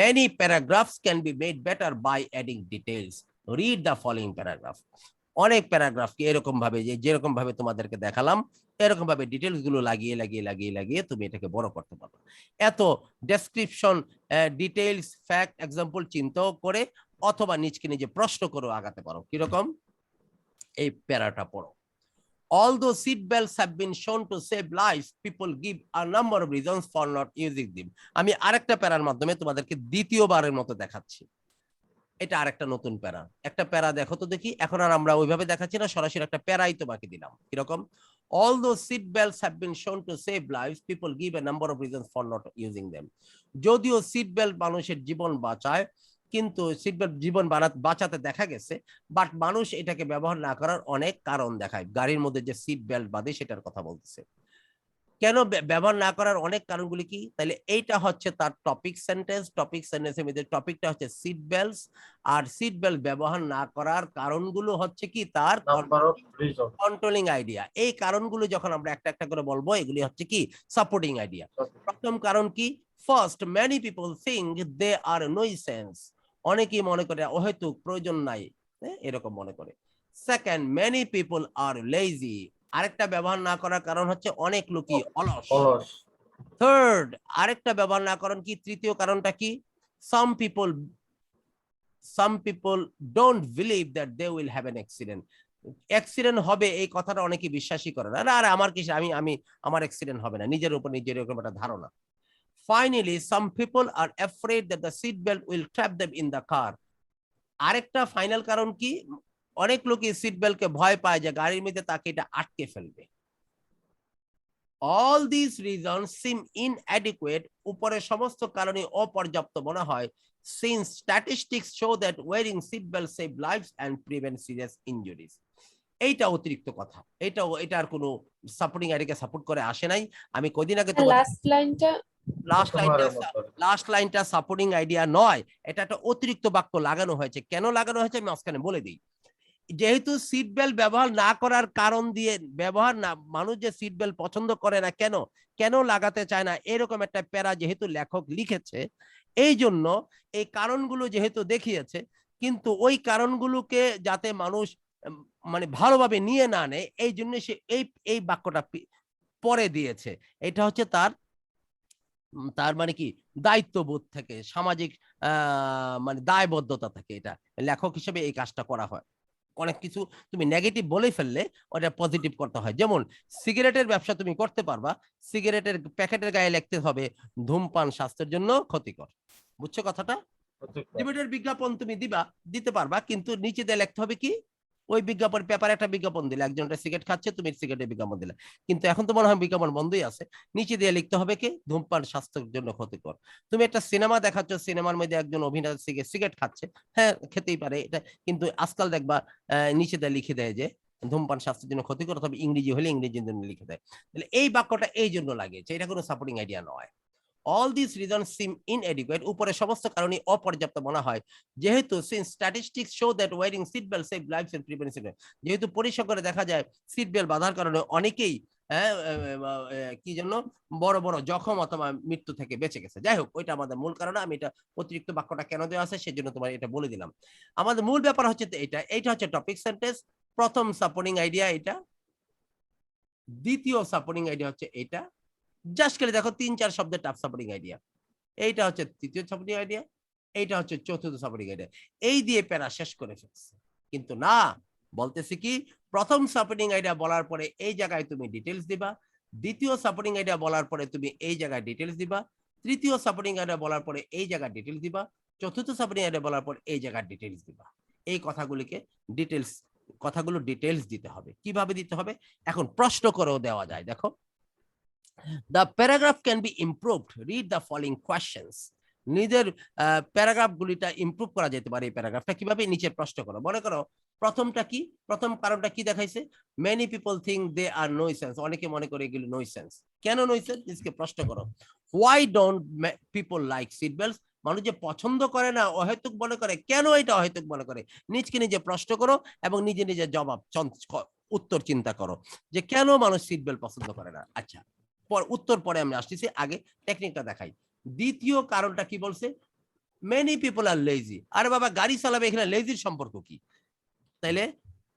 many paragraphs can be made better by adding details. Read the following paragraph. অনেক প্যারাগ্রাফকে এরকম ভাবে, যেরকম ভাবে তোমাদেরকে দেখালাম, এরকম ভাবে ডিটেলস গুলো লাগিয়ে লাগিয়ে লাগিয়ে লাগিয়ে তুমি এটাকে বড় করতে পারো। এত ডেসক্রিপশন, ডিটেলস, ফ্যাক্ট, এক্সাম্পল চিন্তাও করে অথবা নিজকে নিজে প্রশ্ন করে আগাতে পারো। কিরকম? এই প্যারাটা পড়ো। Although seat belts have been shown to save lives, people give a number of reasons for not using them. আমি আরেকটা প্যারার মাধ্যমে তোমাদেরকে দ্বিতীয়বারের মতো দেখাচ্ছি। এটা আরেকটা নতুন প্যারা, একটা প্যারা দেখো তো দেখি। এখন আর আমরা ওইভাবে দেখাচ্ছি না, সরাসরি একটা প্যারাই তোমাকে দিলাম। কিরকম? Although seat belts have been shown to save lives, people give a number of reasons for not using them. যদিও সিট বেল্ট মানুষের জীবন বাঁচায়, কিন্তু সিট বেল্ট জীবন বাঁচাতে দেখা গেছে, বাট মানুষ এটাকে ব্যবহার না করার অনেক কারণ দেখায়। গাড়ির মধ্যে যে সিট বেল্ট বাঁধে সেটার কথা বলতেছে। কেন ব্যবহার না করার অনেক কারণগুলি কি? তাহলে এইটা হচ্ছে তার টপিক সেন্টেন্স। টপিক সেন্টেন্সের মধ্যে টপিকটা হচ্ছে সিট বেল্টস, আর সিট বেল্ট ব্যবহার না করার কারণগুলো হচ্ছে কি তার কন্ট্রোলিং আইডিয়া। এই কারণগুলো যখন আমরা একটা একটা করে বলবো, এগুলি হচ্ছে কি সাপোর্টিং আইডিয়া। প্রথম কারণ কি? First, many people think they are nonsense. অনেকেই মনে করে অহেতুক, প্রয়োজন নাই, এরকম মনে করে। Second, many people are lazy. আরেকটা ব্যবহার না করার কারণ হচ্ছে অনেক লোকই অলস। থার্ড, আরেকটা ব্যবহার না করার কি, তৃতীয় কারণটা কি? Some people don't believe that they will have an accident. Accident হবে এই কথাটা অনেকে বিশ্বাসই করে না। আরে আমার কি, আমি আমার অ্যাক্সিডেন্ট হবে না, নিজের উপর নিজের এরকম একটা ধারণা। Finally, some people are afraid that the seat belt will trap them in the car. আরেকটা ফাইনাল কারণ কি? অনেক লোকই সিট বেল্টকে ভয় পায় যে গাড়ির মধ্যে তাকে এটা আটকে ফেলবে। All these reasons seem inadequate. উপরের সমস্ত কারণে অপর্যাপ্ত মনে হয়, since statistics show that wearing seatbelt save lives and prevent serious injuries. এইটা অতিরিক্ত কথা, এটার কোনো সাপোর্টিং আইডিয়াকে সাপোর্ট করে আসে নাই। আমি কদিন আগে লাস্ট লাইনটা সাপোর্টিং আইডিয়া নয়, এটা একটা অতিরিক্ত বাক্য লাগানো হয়েছে। কেন লাগানো হয়েছে আমি মাঝখানে বলে দিই। যেহেতু সিট বেল্ট ব্যবহার না করার কারণ দিয়ে, ব্যবহার না, মানুষ যে সিট বেল্ট পছন্দ করে না, কেন লাগাতে চায় না, এরকম একটা প্যারা যেহেতু লেখক লিখেছে, এই জন্য এই কারণগুলো যেহেতু দেখিয়েছে, কিন্তু ওই কারণগুলোকে যাতে মানুষ মানে ভালোভাবে নিয়ে না নেয়, এই জন্য সে এই বাক্যটা পরে দিয়েছে। এটা হচ্ছে তার মানে কি, দায়িত্ববোধ থেকে, সামাজিক মানে দায়বদ্ধতা থেকে এটা লেখক হিসেবে এই কাজটা করা হয়। অনেক কিছু তুমি নেগেটিভ বলেই ফেললে ওটা পজিটিভ করতে হয়। যেমন সিগারেটের ব্যবসা তুমি করতে পারবা, সিগারেটের প্যাকেটের গায়ে লিখতে হবে ধূমপান স্বাস্থ্যের জন্য ক্ষতিকর। বুঝছো কথাটা? সিগারেটের বিজ্ঞাপন তুমি দিতে পারবা, কিন্তু নিচে দিয়ে লিখতে হবে কি, ওই বিজ্ঞাপন পেপারে একটা বিজ্ঞাপন দিলে, একজনটা সিগারেট খাচ্ছে, তুমি সিগারেটের বিজ্ঞাপন দিলে, কিন্তু এখন তো মনে হয় বিজ্ঞাপন বন্ধই আছে। নিচে দিয়ে লিখতে হবে কি, ধূমপান স্বাস্থ্যের জন্য ক্ষতিকর। তুমি একটা সিনেমা দেখাচ্ছ, সিনেমার মধ্যে একজন অভিনেতা সিগারেট খাচ্ছে, হ্যাঁ খেতেই পারে এটা, কিন্তু আজকাল দেখবা নিচে দিয়ে লিখে দেয় যে ধূমপান স্বাস্থ্যের জন্য ক্ষতিকর, তবে ইংরেজি হলে ইংরেজির জন্য লিখে দেয়। তাহলে এই বাক্যটা এই জন্য লাগিয়েছে, এটা কোনো সাপোর্টিং আইডিয়া নয়। all these reasons seem inadequate, উপরে সমস্ত কারণে অপর্যাপ্ত মনে হয়, যেহেতু since statistics show that wearing seat belt save lives and prevent accident, যেহেতু পরিসংখ্যানে দেখা যায় সিট বেল্ট বাঁধার কারণে অনেকেই কি জন্য বড় বড় জখম অথবা মৃত্যু থেকে বেঁচে গেছে। যাই হোক, ওইটা আমাদের মূল কারণ। আমি এটা অতিরিক্ত বাক্যটা কেন দেওয়া আছে সেজন্য তোমার এটা বলে দিলাম। আমাদের মূল ব্যাপার হচ্ছে এইটা হচ্ছে টপিক সেন্টেন্স। প্রথম সাপোর্টিং আইডিয়া এটা, দ্বিতীয় সাপোর্টিং আইডিয়া হচ্ছে এটা। জাস্ট করে দেখো 3-4 শব্দের টাফ সাপোর্টিং আইডিয়া। এইটা হচ্ছে তৃতীয় সাপোর্টিং আইডিয়া, এইটা হচ্ছে চতুর্থ সাপোর্টিং আইডিয়া। এই দিয়ে প্যারা শেষ করে ফেলছে। কিন্তু না, বলতেছি কি, প্রথম সাপোর্টিং আইডিয়া বলার পরে এই জায়গায় তুমি ডিটেলস দিবা, দ্বিতীয় সাপোর্টিং আইডিয়া বলার পরে তুমি এই জায়গায় ডিটেলস দিবা, তৃতীয় সাপোর্টিং আইডিয়া বলার পরে এই জায়গায় ডিটেলস দিবা, চতুর্থ সাপোর্টিং আইডিয়া বলার পর এই জায়গায় ডিটেলস দিবা। এই কথাগুলো ডিটেলস দিতে হবে। কিভাবে দিতে হবে? এখন প্রশ্ন করেও দেওয়া যায়। দেখো, the paragraph can be improved, read the following questions. নিজের প্যারাগ্রাফ গুলিটা ইমপ্রুভ করা যেতে পারে। এই প্যারাগ্রাফটা কিভাবে? নিচে প্রশ্ন করো। মনে করো প্রথমটা কি, প্রথম কারণটা কি দেখাইছে, many people think they are নয়সেন্স, অনেকে মনে করে এগুলো নয়সেন্স। কেন নয়সেন্স? নিজকে প্রশ্ন করো। Why don't people like seat belts, মানুষ যে পছন্দ করে না, অহেতুক মনে করে, কেন এটা অহেতুক মনে করে? নিজকে নিজে প্রশ্ন করো এবং নিজে নিজে জবাব উত্তর চিন্তা করো যে কেন মানুষ সিট বেল্ট পছন্দ করে না। আচ্ছা, উত্তর পরে আমি আসতেছি, আগে টেকনিকটা দেখাই। দ্বিতীয় কারণটা কি বলছে? Many people are lazy. আরে বাবা, গাড়ি চালাবে, এখানে লেজির সম্পর্ক কি? তাইলে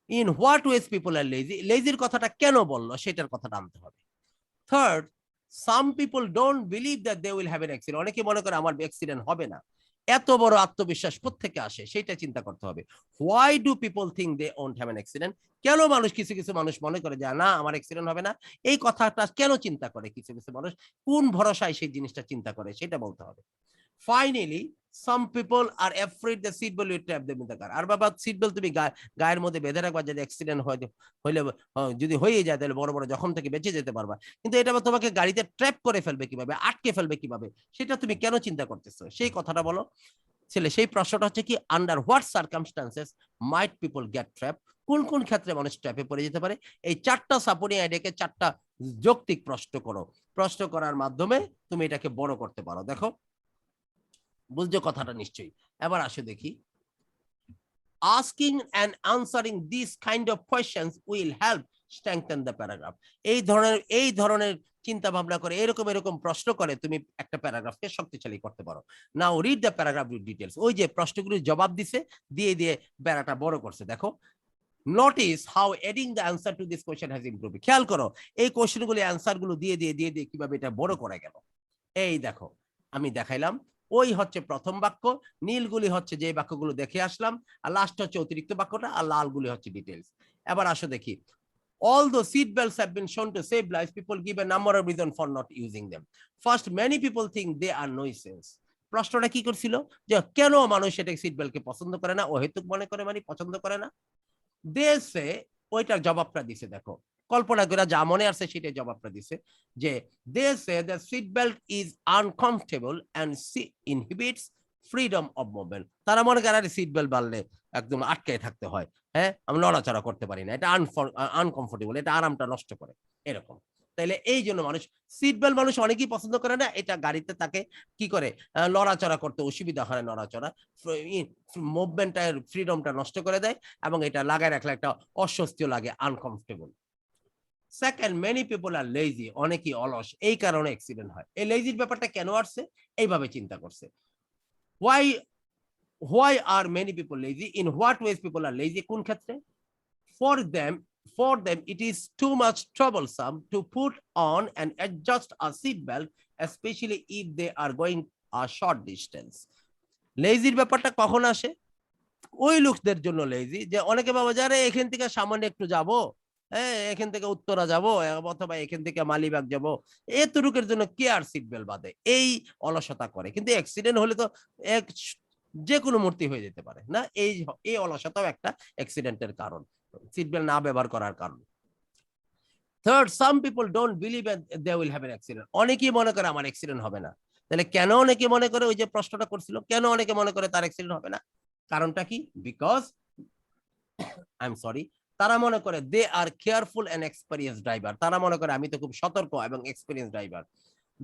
in what ways people are lazy, লেজির কথাটা কেন বললো সেটার কথাটা আনতে হবে। Third, some people don't believe that they will have an accident, অনেকে মনে করে আমার অ্যাক্সিডেন্ট হবে না। এত বড় আত্মবিশ্বাস কোত্থেকে আসে সেটা চিন্তা করতে হবে। Why do people think they won't have an accident, কেন মানুষ, কিছু কিছু মানুষ মনে করে যে না আমার অ্যাক্সিডেন্ট হবে না, এই কথাটা কেন চিন্তা করে কিছু কিছু মানুষ, কোন ভরসায় সেই জিনিসটা চিন্তা করে সেটা বলতে হবে। Finally, some people are afraid the seat belt will trap them in the car, আর বাবা সিট বেল্ট তুমি গায়ের মধ্যে বেঁধে রাখবা, যদি অ্যাক্সিডেন্ট হইলে যদি হয়ে যায় তাহলে বড় বড় জখম থেকে বেঁচে যেতে পারবা, কিন্তু এটা তোমাকে গাড়িতে ট্র্যাপ করে ফেলবে কিভাবে, আটকে ফেলবে কিভাবে, সেটা তুমি কেন চিন্তা করতেছো, সেই কথাটা বলো। ছেলে, সেই প্রশ্নটা হচ্ছে কি, under what circumstances might people get trap, কোন কোন ক্ষেত্রে মানুষ ট্র্যাপে পড়ে যেতে পারে। এই চারটা সাপোর্টিং আইডিয়াকে চারটা যৌক্তিক প্রশ্ন করো। প্রশ্ন করার মাধ্যমে তুমি এটাকে বড় করতে পারো। দেখো, বুঝছো কথাটা নিশ্চয়ই। এবার আসো দেখি, asking and answering these kind of questions will help strengthen the paragraph. এই ধরনের চিন্তা ভাবনা করে, এরকম প্রশ্ন করে তুমি একটা প্যারাগ্রাফকে শক্তিশালী করতে পারো। Now read the paragraph with details, ওই যে প্রশ্নগুলির জবাব দিছে, দিয়ে প্যারাটা বড় করছে। দেখো, notice how adding the answer to this question has improved, খেয়াল করো এই কোয়েশ্চেনগুলি অ্যান্সারগুলো দিয়ে কিভাবে এটা বড় করা গেল। এই দেখো, আমি দেখাইলাম, ওই হচ্ছে প্রথম বাক্য, নীলগুলি হচ্ছে যে বাক্যগুলো দেখে আসলাম, আর লাস্ট হচ্ছে অতিরিক্ত বাক্যটা, আর লালগুলি হচ্ছে ডিটেলস। এবার আসো দেখি, although seat belts have been shown to save lives, people give a number of reasons for not using them. First, many people think they are nuisance. প্রশ্নটা কি করছিল, যে কেন মানুষ এটা সিট বেল্টকে পছন্দ করে না, অহেতুক মনে করে, মানে পছন্দ করে না। দেশে ওইটার জবাবটা দিছে। দেখো, কল্পনা করে যা মনে আসছে সেটাই জবাবটা দিছে, যে দেশে the seat belt is uncomfortable and inhibits freedom of movement, তারা মনে করে সিট বেল্ট বাঁধলে একদম আটকে থাকতে হয়, হ্যাঁ আমি নড়াচড়া করতে পারি না, এটা আনকমফোর্টেবল, এটা আরামটা নষ্ট করে, এরকম। তাইলে এই জন্য মানুষ সিট বেল্ট, মানুষ অনেকেই পছন্দ করে না, এটা গাড়িতে তাকে কি করে, নড়াচড়া করতে অসুবিধা হয়, নড়াচড়া মুভমেন্টের ফ্রিডমটা নষ্ট করে দেয়, এবং এটা লাগায় রাখলে একটা অস্বস্তিও লাগে, uncomfortable. Second, many people are lazy, অনেকেই অলস, এই কারণে অ্যাক্সিডেন্ট হয়। এই লেজির ব্যাপারটা কেন আসছে, এইভাবে চিন্তা করছে। why are many people lazy, in what ways people are lazy, কোন ক্ষেত্রে? For them it is too much troublesome to put on and adjust a seat belt, especially if they are going a short distance. লেজির ব্যাপারটা কখন আসে? ওই লোকদের জন্য lazy, যে অনেকে বাবা যারা এখান থেকে সামান্য একটু যাব, হ্যাঁ এখান থেকে উত্তরা যাব অথবা এখান থেকে মালিবাগ যাব, এতটুকের জন্য কে আর সিট বেল্ট বাঁধে, এই অলসতা করে। কিন্তু অ্যাক্সিডেন্ট হলে তো এক যে কোনো মূর্তি হয়ে যেতে পারে না, এই এই অলসতাও একটা অ্যাক্সিডেন্টের কারণ, সিট বেল্ট না ব্যবহার করার কারণ। Third, some people don't believe they will have an accident. অনেকেই মনে করে আমার অ্যাক্সিডেন্ট হবে না। তাহলে কেন অনেকে মনে করে, ওই যে প্রশ্নটা করছিল, কেন অনেকে মনে করে তার অ্যাক্সিডেন্ট হবে না, কারণটা কি? বিকজ আই এম সরি, তারা মনে করে they are careful and experience driver. তারা মনে করে আমি তো খুব সতর্ক এবং experience driver.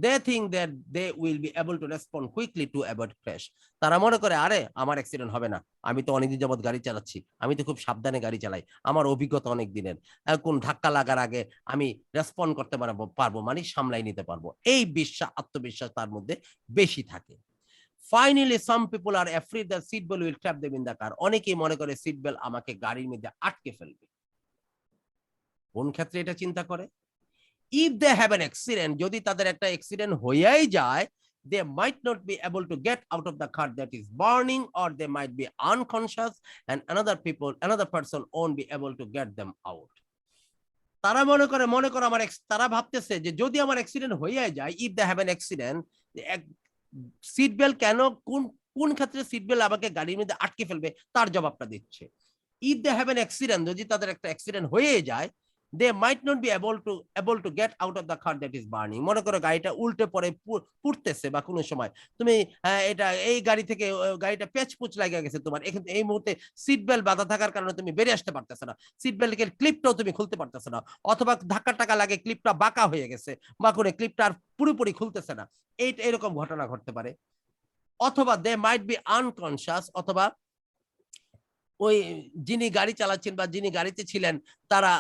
They think that they will be able to respond quickly to avoid crash. তারা মনে করে আরে আমার অ্যাক্সিডেন্ট হবে না, আমি তো অনেকদিন যাবত গাড়ি চালাচ্ছি, আমি তো খুব সাবধানে গাড়ি চালাই, আমার অভিজ্ঞতা অনেক দিনের, কোন ধাক্কা লাগার আগে আমি রেসপন্ড করতে পারবো, মানে সামলাই নিতে পারবো। এই বিশ্বাস, আত্মবিশ্বাস তার মধ্যে বেশি থাকে। Finally some people are afraid that seat belt will trap them in the car. অনেকেই মনে করে সিট বেল্ট আমাকে গাড়ির মধ্যে আটকে ফেলবে। কোন ক্ষেত্রে এটা চিন্তা করে? If they have an accident, যদি তাদের একটা অ্যাক্সিডেন্ট হয়েই যায়, they might not be able to get out of the car that is burning, or they might be unconscious and another person won't be able to get them out. তারা মনে করে আমার তারা ভাবতেছে যে যদি আমার অ্যাক্সিডেন্ট হয়ে যায়, if they have an accident, seat belt কেন, কোন কোন ক্ষেত্রে সিট বেল্ট আমাকে গাড়ির মধ্যে আটকে ফেলবে, তার জবাবটা দিচ্ছে। If they have an accident, যদি তাদের একটা অ্যাক্সিডেন্ট হয়ে যায়, they might not be able to get out of the car that is burning. মনে করো গাড়িটা উল্টে পড়ে পুড়তেছে, বা কোনো সময় তুমি এটা এই গাড়ি থেকে গাড়িটা পেঁচপুচ লাগিয়ে গেছে তোমার, এখানে এই মুহূর্তে সিট বেল্ট বাঁধা থাকার কারণে তুমি বেরিয়ে আসতে পারতেছ না, সিট বেল্টের ক্লিপটাও তুমি খুলতে পারতেছ না, অথবা ধাক্কা টাকা লাগে ক্লিপটা বাঁকা হয়ে গেছে, বা কোনো ক্লিপটা আর পুরোপুরি খুলতেছে না, এরকম ঘটনা ঘটতে পারে। অথবা দে মাইট বি আনকনসিয়াস, অথবা ওই যিনি গাড়ি চালাচ্ছেন বা যিনি গাড়িতে ছিলেন তারা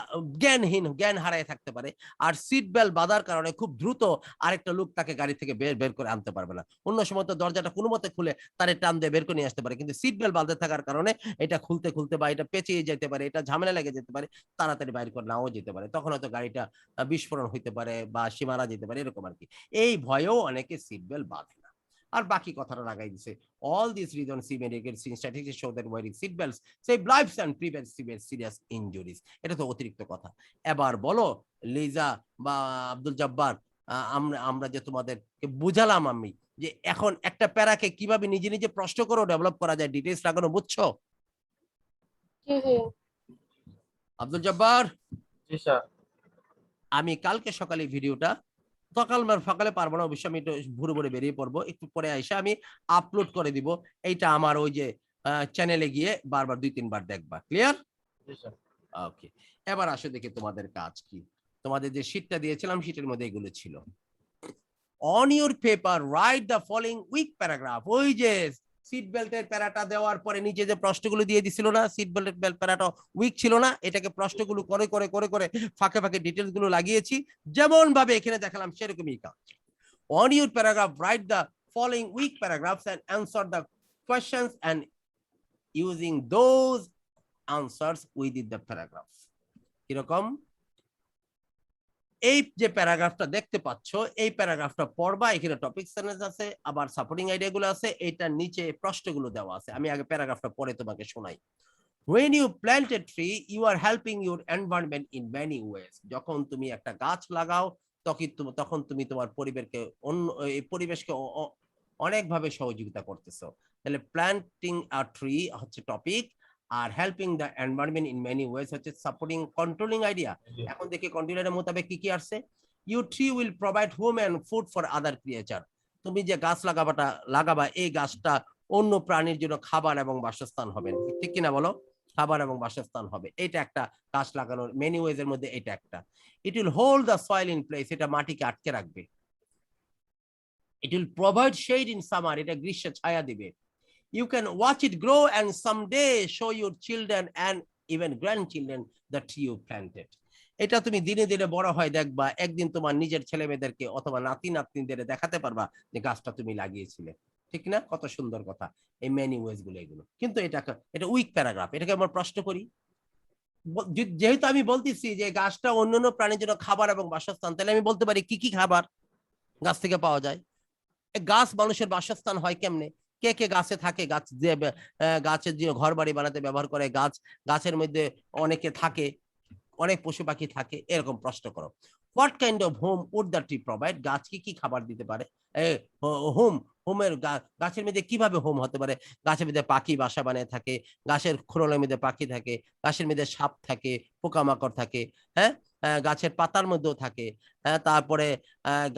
জ্ঞান হারায় থাকতে পারে, আর সিট বেল্ট বাঁধার কারণে খুব দ্রুত আরেকটা লোক তাকে গাড়ি থেকে বের করে আনতে পারবে না। অন্য সময় তো দরজাটা কোনো মতে খুলে তারে টান দিয়ে বের করে নিয়ে আসতে পারে, কিন্তু সিট বেল্ট বাঁধা থাকার কারণে এটা খুলতে খুলতে বা এটা পেঁচিয়ে যেতে পারে, এটা ঝামেলা লেগে যেতে পারে, তাড়াতাড়ি বাইর করে নাও যেতে পারে, তখন হয়তো গাড়িটা বিস্ফোরণ হইতে পারে বা সীমানা যেতে পারে, এরকম আর কি। এই ভয়েও অনেকে সিট বেল্ট বাঁধে না। আর বাকি কথাটা লাগাই দিছে, all these reasons see medical statistics show that wearing seat belts save lives and prevent serious injuries. এটা তো অতিরিক্ত কথা। এবার বলো লিজা বা আব্দুল জব্বার, আমরা যে তোমাদেরকে বুঝালাম আমি যে এখন একটা প্যারাকে কিভাবে নিজে নিজে প্রশ্ন করে ডেভেলপ করা যায়, ডিটেইলস লাগানো, বুঝছো? আব্দুল জব্বার, জি স্যার। আমি কালকে সকালে ভিডিওটা সকালে পারবো না, অবশ্যই আমি একটু ভোরে ভোরে বেরিয়ে পড়বো, একটু পরে এসে আমি আপলোড করে দিব। এইটা আমার ওই যে চ্যানেলে গিয়ে বারবার 2-3 বার দেখবা। ক্লিয়ার? ওকে, এবার আসো দেখি তোমাদের কাজ কি। তোমাদের যে শীটটা দিয়েছিলাম শীটের মধ্যে এগুলো ছিল। On your paper write the following weak paragraph. ওই যে সিট বেল্টের প্যারাটা দেওয়ার পরে নিচে যে প্রশ্নগুলো দিয়ে দিছিল না, সিট বেল্টের প্যারাটা উইক ছিল না, এটাকে প্রশ্নগুলো করে করে করে করে ফাঁকে ফাঁকে ডিটেলস গুলো লাগিয়েছি, যেমন ভাবে এখানে দেখালাম সেরকমই কাজ। On your paragraph, write the following weak paragraphs and answer the questions and using those answers within the paragraph. কিরকম? এই যে প্যারাগ্রাফটা দেখতে পাচ্ছ, এই প্যারাগ্রাফটা পড়বা, এখানে টপিক সেন্টেন্স আছে, আবার সাপোর্টিং আইডিয়া গুলো আছে, এটার নিচে প্রশ্নগুলো দেওয়া আছে। আমি আগে প্যারাগ্রাফটা পড়ে তোমাকে শোনাই। When you plant a tree, you are helping your environment in many ways. যখন তুমি একটা গাছ লাগাও তখন তুমি তোমার পরিবেশকে অনেকভাবে সহযোগিতা করতেছো। তাহলে প্ল্যান্টিং আ ট্রি হচ্ছে টপিক, আর helping the environment in many ways হচ্ছে সাপোর্টিং কন্ট্রোলিং আইডিয়া। এখন দেখি কন্ট্রোলের মোতাবেক কি কি আসছে। You tree will provide home and food for other creature. তুমি যে গাছ লাগাবা এই গাছটা অন্য প্রাণীর জন্য খাবার এবং বাসস্থান হবে, ঠিক কিনা বলো? খাবার এবং বাসস্থান হবে, এটা একটা গাছ লাগানোর মেনি ওয়েজ এর মধ্যে এটা একটা। It will hold the soil in place, এটা মাটিকে আটকে রাখবে। It will provide shade in summer, এটা গ্রীষ্মে ছায়া দিবে। You can watch it grow and someday show your children and even grandchildren the tree you planted. এটা তুমি দিনে দিনে বড় হয় দেখবা, একদিন তোমার নিজের ছেলে মেয়েদেরকে অথবা নাতি নাতনিদের দেখাতে পারবা যে গাছটা তুমি লাগিয়েছিলে, ঠিক না? কত সুন্দর কথা, এই মেনি ওয়েজ গুলো এগুলো। কিন্তু এটা উইক প্যারাগ্রাফ, এটাকে আমরা প্রশ্ন করি। যেহেতু আমি বলতেছি যে গাছটা অন্যান্য প্রাণীর জন্য খাবার এবং বাসস্থান, তাহলে আমি বলতে পারি কি কি খাবার গাছ থেকে পাওয়া যায়। গাছ মানুষের বাসস্থান হয় কেমনে? কে কে গাছে থাকে, গাছ যে গাছের যে ঘর বাড়ি বানাতে ব্যবহার করে, গাছের মধ্যে অনেকে থাকে, অনেক পশু পাখি থাকে, এরকম প্রশ্ন করো। What kind of home would the tree provide, গাছ কি খাবার দিতে পারে? হোম, হোমের গাছের মধ্যে কিভাবে হোম হতে পারে? গাছের মধ্যে পাখি বাসা বানিয়ে থাকে, গাছের খোলনের মধ্যে পাখি থাকে, গাছের মধ্যে সাপ থাকে, পোকামাকড় থাকে, হ্যাঁ, গাছের পাতার মধ্যেও থাকে, হ্যাঁ, তারপরে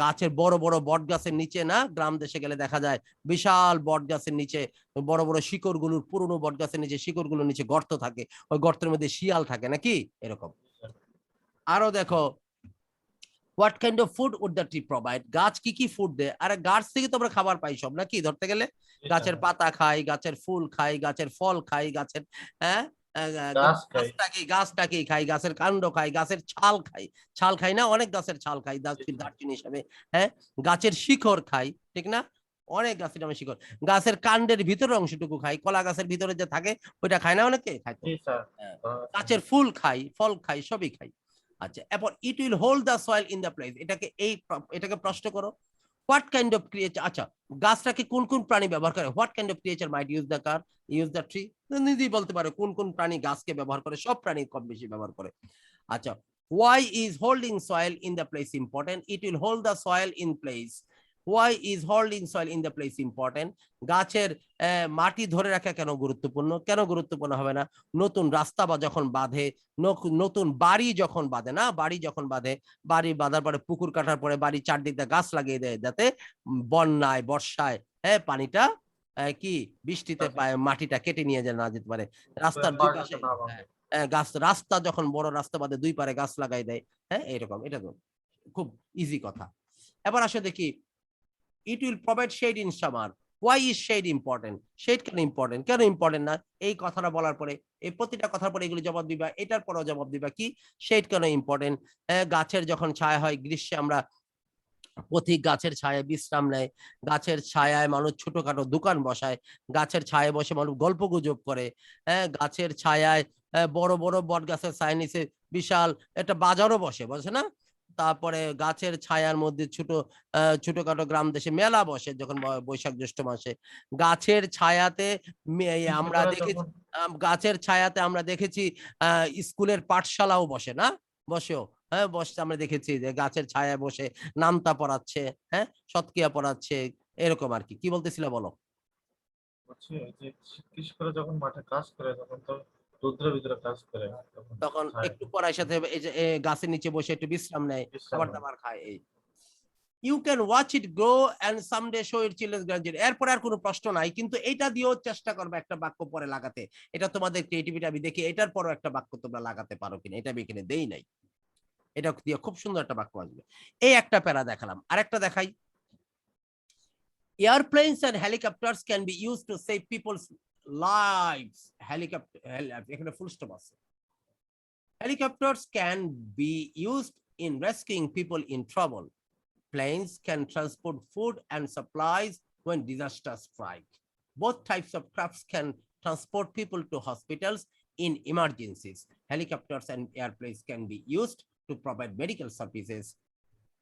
গাছের বড় বড় বট গাছের নিচে না, গ্রাম দেশে গেলে দেখা যায় বিশাল বট গাছের নিচে বড় বড় শিকড়গুলোর, পুরনো বট গাছের নিচে শিকড়গুলোর নিচে গর্ত থাকে, ওই গর্তের মধ্যে শিয়াল থাকে নাকি, এরকম। আরো দেখো, what kind of food would the tree provide, গাছ কি ফুড দেয়? আরে গাছ থেকে তো আমরা খাবার পাই সব নাকি, ধরতে গেলে গাছের পাতা খাই, গাছের ফুল খাই, গাছের ফল খাই, গাছের, হ্যাঁ, গাছটাকে খাই, গাছের কাণ্ড খাই, গাছের ছাল খাই, ছাল খাই না, অনেক গাছের ছাল খাই দারচিনি হিসাবে, হ্যাঁ, গাছের শিকড় খাই, ঠিক না, অনেক গাছের নামে শিকড়, গাছের কাণ্ডের ভিতরের অংশটুকু খাই, কলা গাছের ভিতরে যে থাকে ওইটা খায় না অনেকে, খায় তো, গাছের ফুল খাই, ফল খাই, সবই খাই। আচ্ছা, এরপর ইট will hold the soil in the place, এটাকে প্রশ্ন করো। হোয়াট কাইন্ড অফ ক্রিয়েচার, আচ্ছা, গাছটাকে কোন কোন প্রাণী ব্যবহার করে? What kind of creature might use the tree, নিজেই বলতে পারো কোন কোন প্রাণী গাছকে ব্যবহার করে, সব প্রাণী কম বেশি ব্যবহার করে। আচ্ছা, why is holding soil in the place important? It will hold the soil in place. Why is holding soil in the place important? গাছের মাটি ধরে রাখা কেন গুরুত্বপূর্ণ? কেন গুরুত্বপূর্ণ হবে না? নতুন রাস্তা বা যখন বাঁধে, নতুন বাড়ি যখন বাঁধে না, বাড়ি যখন বাঁধে, বাড়ি বাঁধার পরে পুকুর কাটার পরে বাড়ি চারদিকে গাছ লাগিয়ে দেয়, যাতে বন্যায় বর্ষায়, হ্যাঁ, পানিটা কি বৃষ্টিতে মাটিটা কেটে নিয়ে না যেতে পারে, রাস্তার দুই পাশে গাছ, রাস্তা যখন বড় রাস্তা বাদে দুই পারে গাছ লাগাই দেয়, হ্যাঁ, এরকম। এটা তো খুব ইজি কথা। এবার আসো দেখি, it will provide shade in summer, why is shade important? Shade কেন ইম্পর্টেন্ট, কেন ইম্পর্টেন্ট না? এই কথাটা বলার পরে, এই প্রতিটা কথার পরে এগুলো জবাব দিবা, এটার পরেও জবাব দিবা কি শেড কেন ইম্পর্টেন্ট। গাছের যখন ছায়া হয় গ্রীষ্মে, আমরা পথিক গাছের ছায়ায় বিশ্রাম নেয়, গাছের ছায়ায় মানুষ ছোটখাটো দোকান বসায়, গাছের ছায়ায় বসে মানুষ গল্প গুজব করে, হ্যাঁ, গাছের ছায়ায় বড় বড় বট গাছের ছায়া নিচে বিশাল একটা বাজারও বসে না, তারপরে গাছের ছায়ার মধ্যে ছোটখাটো গ্রাম দেশে মেলা বসে যখন বৈশাখ জ্যৈষ্ঠ মাসে, গাছের ছায়াতে আমরা দেখেছি, গাছের ছায়াতে আমরা দেখেছি স্কুলের পাঠশালাও বসে না, বসেও, হ্যাঁ, বসে আমরা দেখেছি যে গাছের ছায়ায় বসে নামতা পড়াচ্ছে, হ্যাঁ, সৎকিয়া পড়াচ্ছে, এরকম আর কি। কি বলতেছিল বলো? কৃষকরা যখন মাঠে কাজ করে তখন তো রৌদ্রের ভিতরে কাজ করে, তখন একটু পড়ার সাথে এই যে গাছের নিচে বসে একটু বিশ্রাম নেয়, খাবার দাবার খায়। এই you can watch it grow and someday show it children's graduate, এরপর আর কোনো প্রশ্ন নাই, কিন্তু এটা দিয়েও চেষ্টা করবে একটা বাক্য পরে লাগাতে, এটা তোমাদের ক্রিয়েটিভিটি আমি দেখি, এটার পরও একটা বাক্য তোমরা লাগাতে পারো কিনা, এটা আমি এখানে দেই নাই, এটা দিয়ে খুব সুন্দর একটা বাক্য আসবে। এই একটা প্যারা দেখালাম, আরেকটা দেখাই। Airplanes and helicopters can be used to save people's lives. এখানে ফুল স্টপ আছে। Helicopters can be used in rescuing people in trouble. Planes can transport food and supplies when disasters strike. Both types of crafts can transport people to hospitals in emergencies. Helicopters and airplanes can be used to provide medical services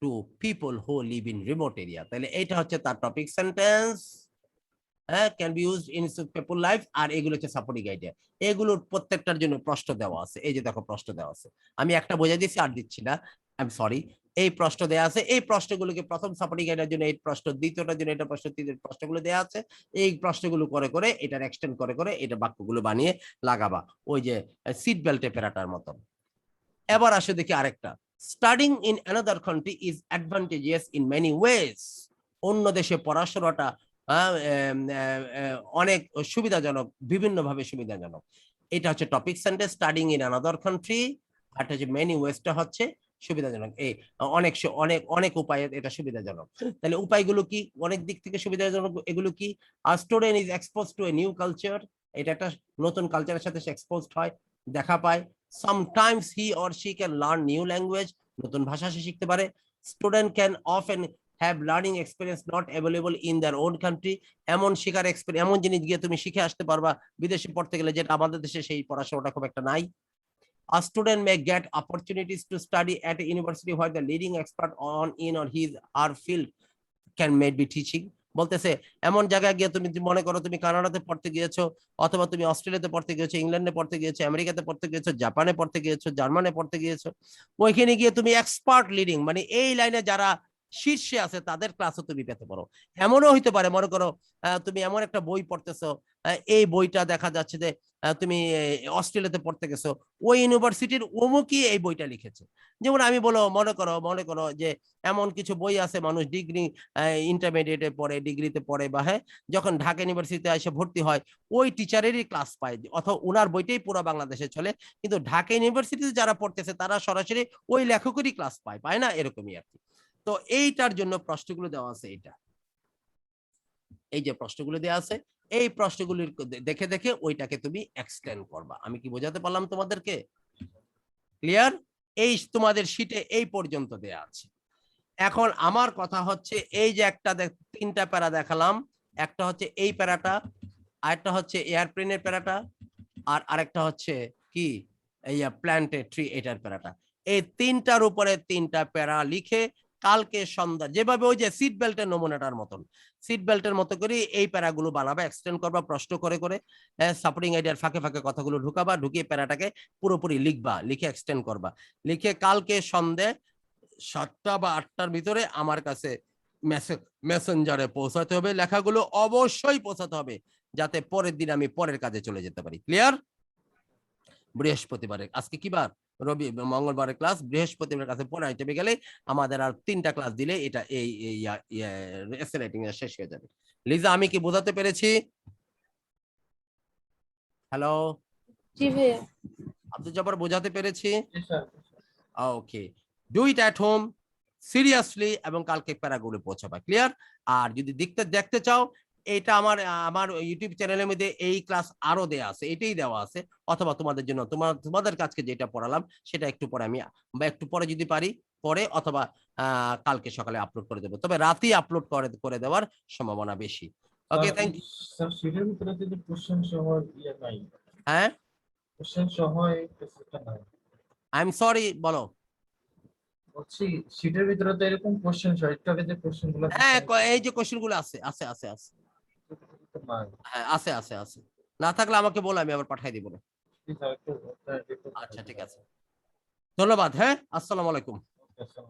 to people who live in remote area. তাহলে এটা হচ্ছে তার topic sentence, can be used in people life, আর এগুলো হচ্ছে supporting idea. এগুলোর প্রত্যেকটার জন্য প্রশ্ন দেওয়া আছে, এই যে দেখো প্রশ্ন দেওয়া আছে, আমি একটা বোঝাই দিচ্ছি আর দিচ্ছি না, আই এম সরি। এই প্রশ্ন দেওয়া আছে, এই প্রশ্নগুলোকে প্রথম সাপোর্টিং আইডিয়ার জন্য এই প্রশ্ন, দ্বিতীয়টার জন্য এটা প্রশ্ন, তৃতীয় প্রশ্নগুলো দেওয়া আছে, এই প্রশ্নগুলো করে করে এটার এক্সটেন্ড করে করে এটা বাক্যগুলো বানিয়ে লাগাবা, ওই যে সিট বেল্টে পেরাটার মতন। এবার আসে দেখি আরেকটা, studying in another country is advantageous in many ways. অন্য দেশে পড়াশোনাটা অনেক সুবিধাজনক, বিভিন্নভাবে সুবিধাজনক। এটা হচ্ছে topic sentence, studying in another country, আর হচ্ছে মেনি ওয়েজটা হচ্ছে সুবিধাজনক। এই অনেক অনেক অনেক উপায়ে এটা সুবিধাজনক। তাহলে উপায়গুলো কি, অনেক দিক থেকে সুবিধাজনক, এগুলো কি? আর student is expose to a new culture, এটা একটা নতুন কালচারের সাথে সে এক্সপোজড হয়, দেখা পায়। Sometimes he or she can learn new language, নতুন ভাষা সে শিখতে পারে। Student can often have learning experience not available in their own country, এমন শেখার এক্সপেরিয়েন্স, এমন জিনিস গিয়ে তুমি শিখে আসতে পারবা বিদেশে পড়তে গেলে, যেটা আমাদের দেশে সেই পড়াশোনাটা খুব একটা নাই। A student may get opportunities to study at a university where the leading expert on in or his or field can may be teaching. বলতেছে এমন জায়গায় গিয়ে তুমি মনে করো তুমি কানাডাতে পড়তে গিয়েছো, অথবা তুমি অস্ট্রেলিয়াতে পড়তে গিয়েছো, ইংল্যান্ডে পড়তে গিয়েছো, আমেরিকাতে পড়তে গিয়েছো, জাপানে পড়তে গিয়েছো, জার্মানে পড়তে গিয়েছো, ওইখানে গিয়ে তুমি এক্সপার্ট লিডিং মানে এই লাইনে যারা শীর্ষে আছে তাদের ক্লাসও তুমি পেতে পারো। এমনও হইতে পারে মনে করো তুমি এমন একটা বই পড়তেছো, এই বইটা দেখা যাচ্ছে যে তুমি অস্ট্রেলিয়াতে পড়তে গেছো, ওই ইউনিভার্সিটির অমুকই এই বইটা লিখেছে। যেমন আমি মনে করো যে এমন কিছু বই আছে মানুষ ডিগ্রি ইন্টারমিডিয়েটে পড়ে, ডিগ্রিতে পড়ে, বা হ্যাঁ যখন ঢাকা ইউনিভার্সিটিতে এসে ভর্তি হয় ওই টিচারেরই ক্লাস পায়, অথবা ওনার বইটাই পুরো বাংলাদেশে চলে, কিন্তু ঢাকা ইউনিভার্সিটিতে যারা পড়তেছে তারা সরাসরি ওই লেখকেরই ক্লাস পায় না, এরকমই আর কি। তো এইটার জন্য প্রশ্নগুলো দেওয়া আছে, এই যে প্রশ্নগুলো দেওয়া আছে এই প্রশ্নগুলির দেখে দেখে ওইটাকে তুমি এক্সটেন্ড করবা। আমি কি বোঝাতে পারলাম তোমাদেরকে? ক্লিয়ার? এই তোমাদের শীটে এই পর্যন্ত দেয়া আছে। এখন আমার কথা হচ্ছে এই যে একটা তিনটা প্যারা দেখালাম, একটা হচ্ছে এই প্যারাটা, আরেকটা হচ্ছে এয়ারপ্লেনের প্যারাটা, আর আরেকটা হচ্ছে কি এই প্ল্যান্টেড ট্রি এটার প্যারাটা। এই তিনটার উপরে তিনটা প্যারা লিখে কালকে সন্ধ্যা যেভাবে ওই যে সিট বেল্টের নমুনাটার মতন সিট বেল্টের মতো করে এই প্যারাগুলো বানাবা, এক্সটেন্ড করবা প্রশ্ন করে করে, সাপোর্টিং আইডিয়ার ফাঁকে ফাঁকে কথাগুলো ঢুকাবা, ঢুকিয়ে প্যারাটাকে পুরোপুরি লিখবা, লিখে এক্সটেন্ড করবা, লিখে কালকে সন্ধ্যে 7টা বা 8টার ভিতরে আমার কাছে মেসেঞ্জারে পৌঁছাতে হবে। লেখাগুলো অবশ্যই পৌঁছাতে হবে যাতে পরের দিন আমি পরের কাজে চলে যেতে পারি। ক্লিয়ার? বৃহস্পতিবারে, আজকে কি বার? রবি, মঙ্গলবারের ক্লাস, বৃহস্পতিবার কাছে পরে আইটেমে গেলে আমাদের আর 3টা ক্লাস দিলে এটা এই এসে রাইটিং শেষ হয়ে যাবে। লিজা আমি কি বোঝাতে পেরেছি? হ্যালো জি ভাইয়া। আব্দুল জব্বার বোঝাতে পেরেছি? জি sir. Okay, do it at home seriously, এবং কালকে প্যারাগুলো পৌঁছাবা। ক্লিয়ার? আর যদি দেখতে চাও এটা আমার ইউটিউব চ্যানেলের মধ্যে এই ক্লাস আরো দেয়া আছে, এটাই দেওয়া আছে, অথবা তোমাদের জন্য তোমাদের কাছে যেটা পড়ালাম সেটা একটু পরে আমি বা একটু পরে যদি পারি পরে, অথবা কালকে সকালে আপলোড করে দেবো, তবে রাতেই আপলোড করে দেওয়ার সম্ভাবনা বেশি। ওকে, থ্যাংক ইউ। স্যার শীটের ভিতরে যদি কোশ্চেন সহ ইয়ে নাই, হ্যাঁ কোশ্চেন সহ এই টেস্টটা নাই, আই এম সরি, বলো। বলছি শীটের ভিতরে তো এরকম কোশ্চেন সহ একটু আগে যে কোশ্চেন গুলো হ্যাঁ এই যে কোশ্চেন গুলো আছে আছে আছে আছে নাই। হ্যাঁ আছে আছে আছে, না থাকলে আমাকে বলো, আমি আবার পাঠাই দিব। জি স্যার একটু আচ্ছা ঠিক আছে, ধন্যবাদ। হ্যাঁ, আসসালামু আলাইকুম। Okay sir.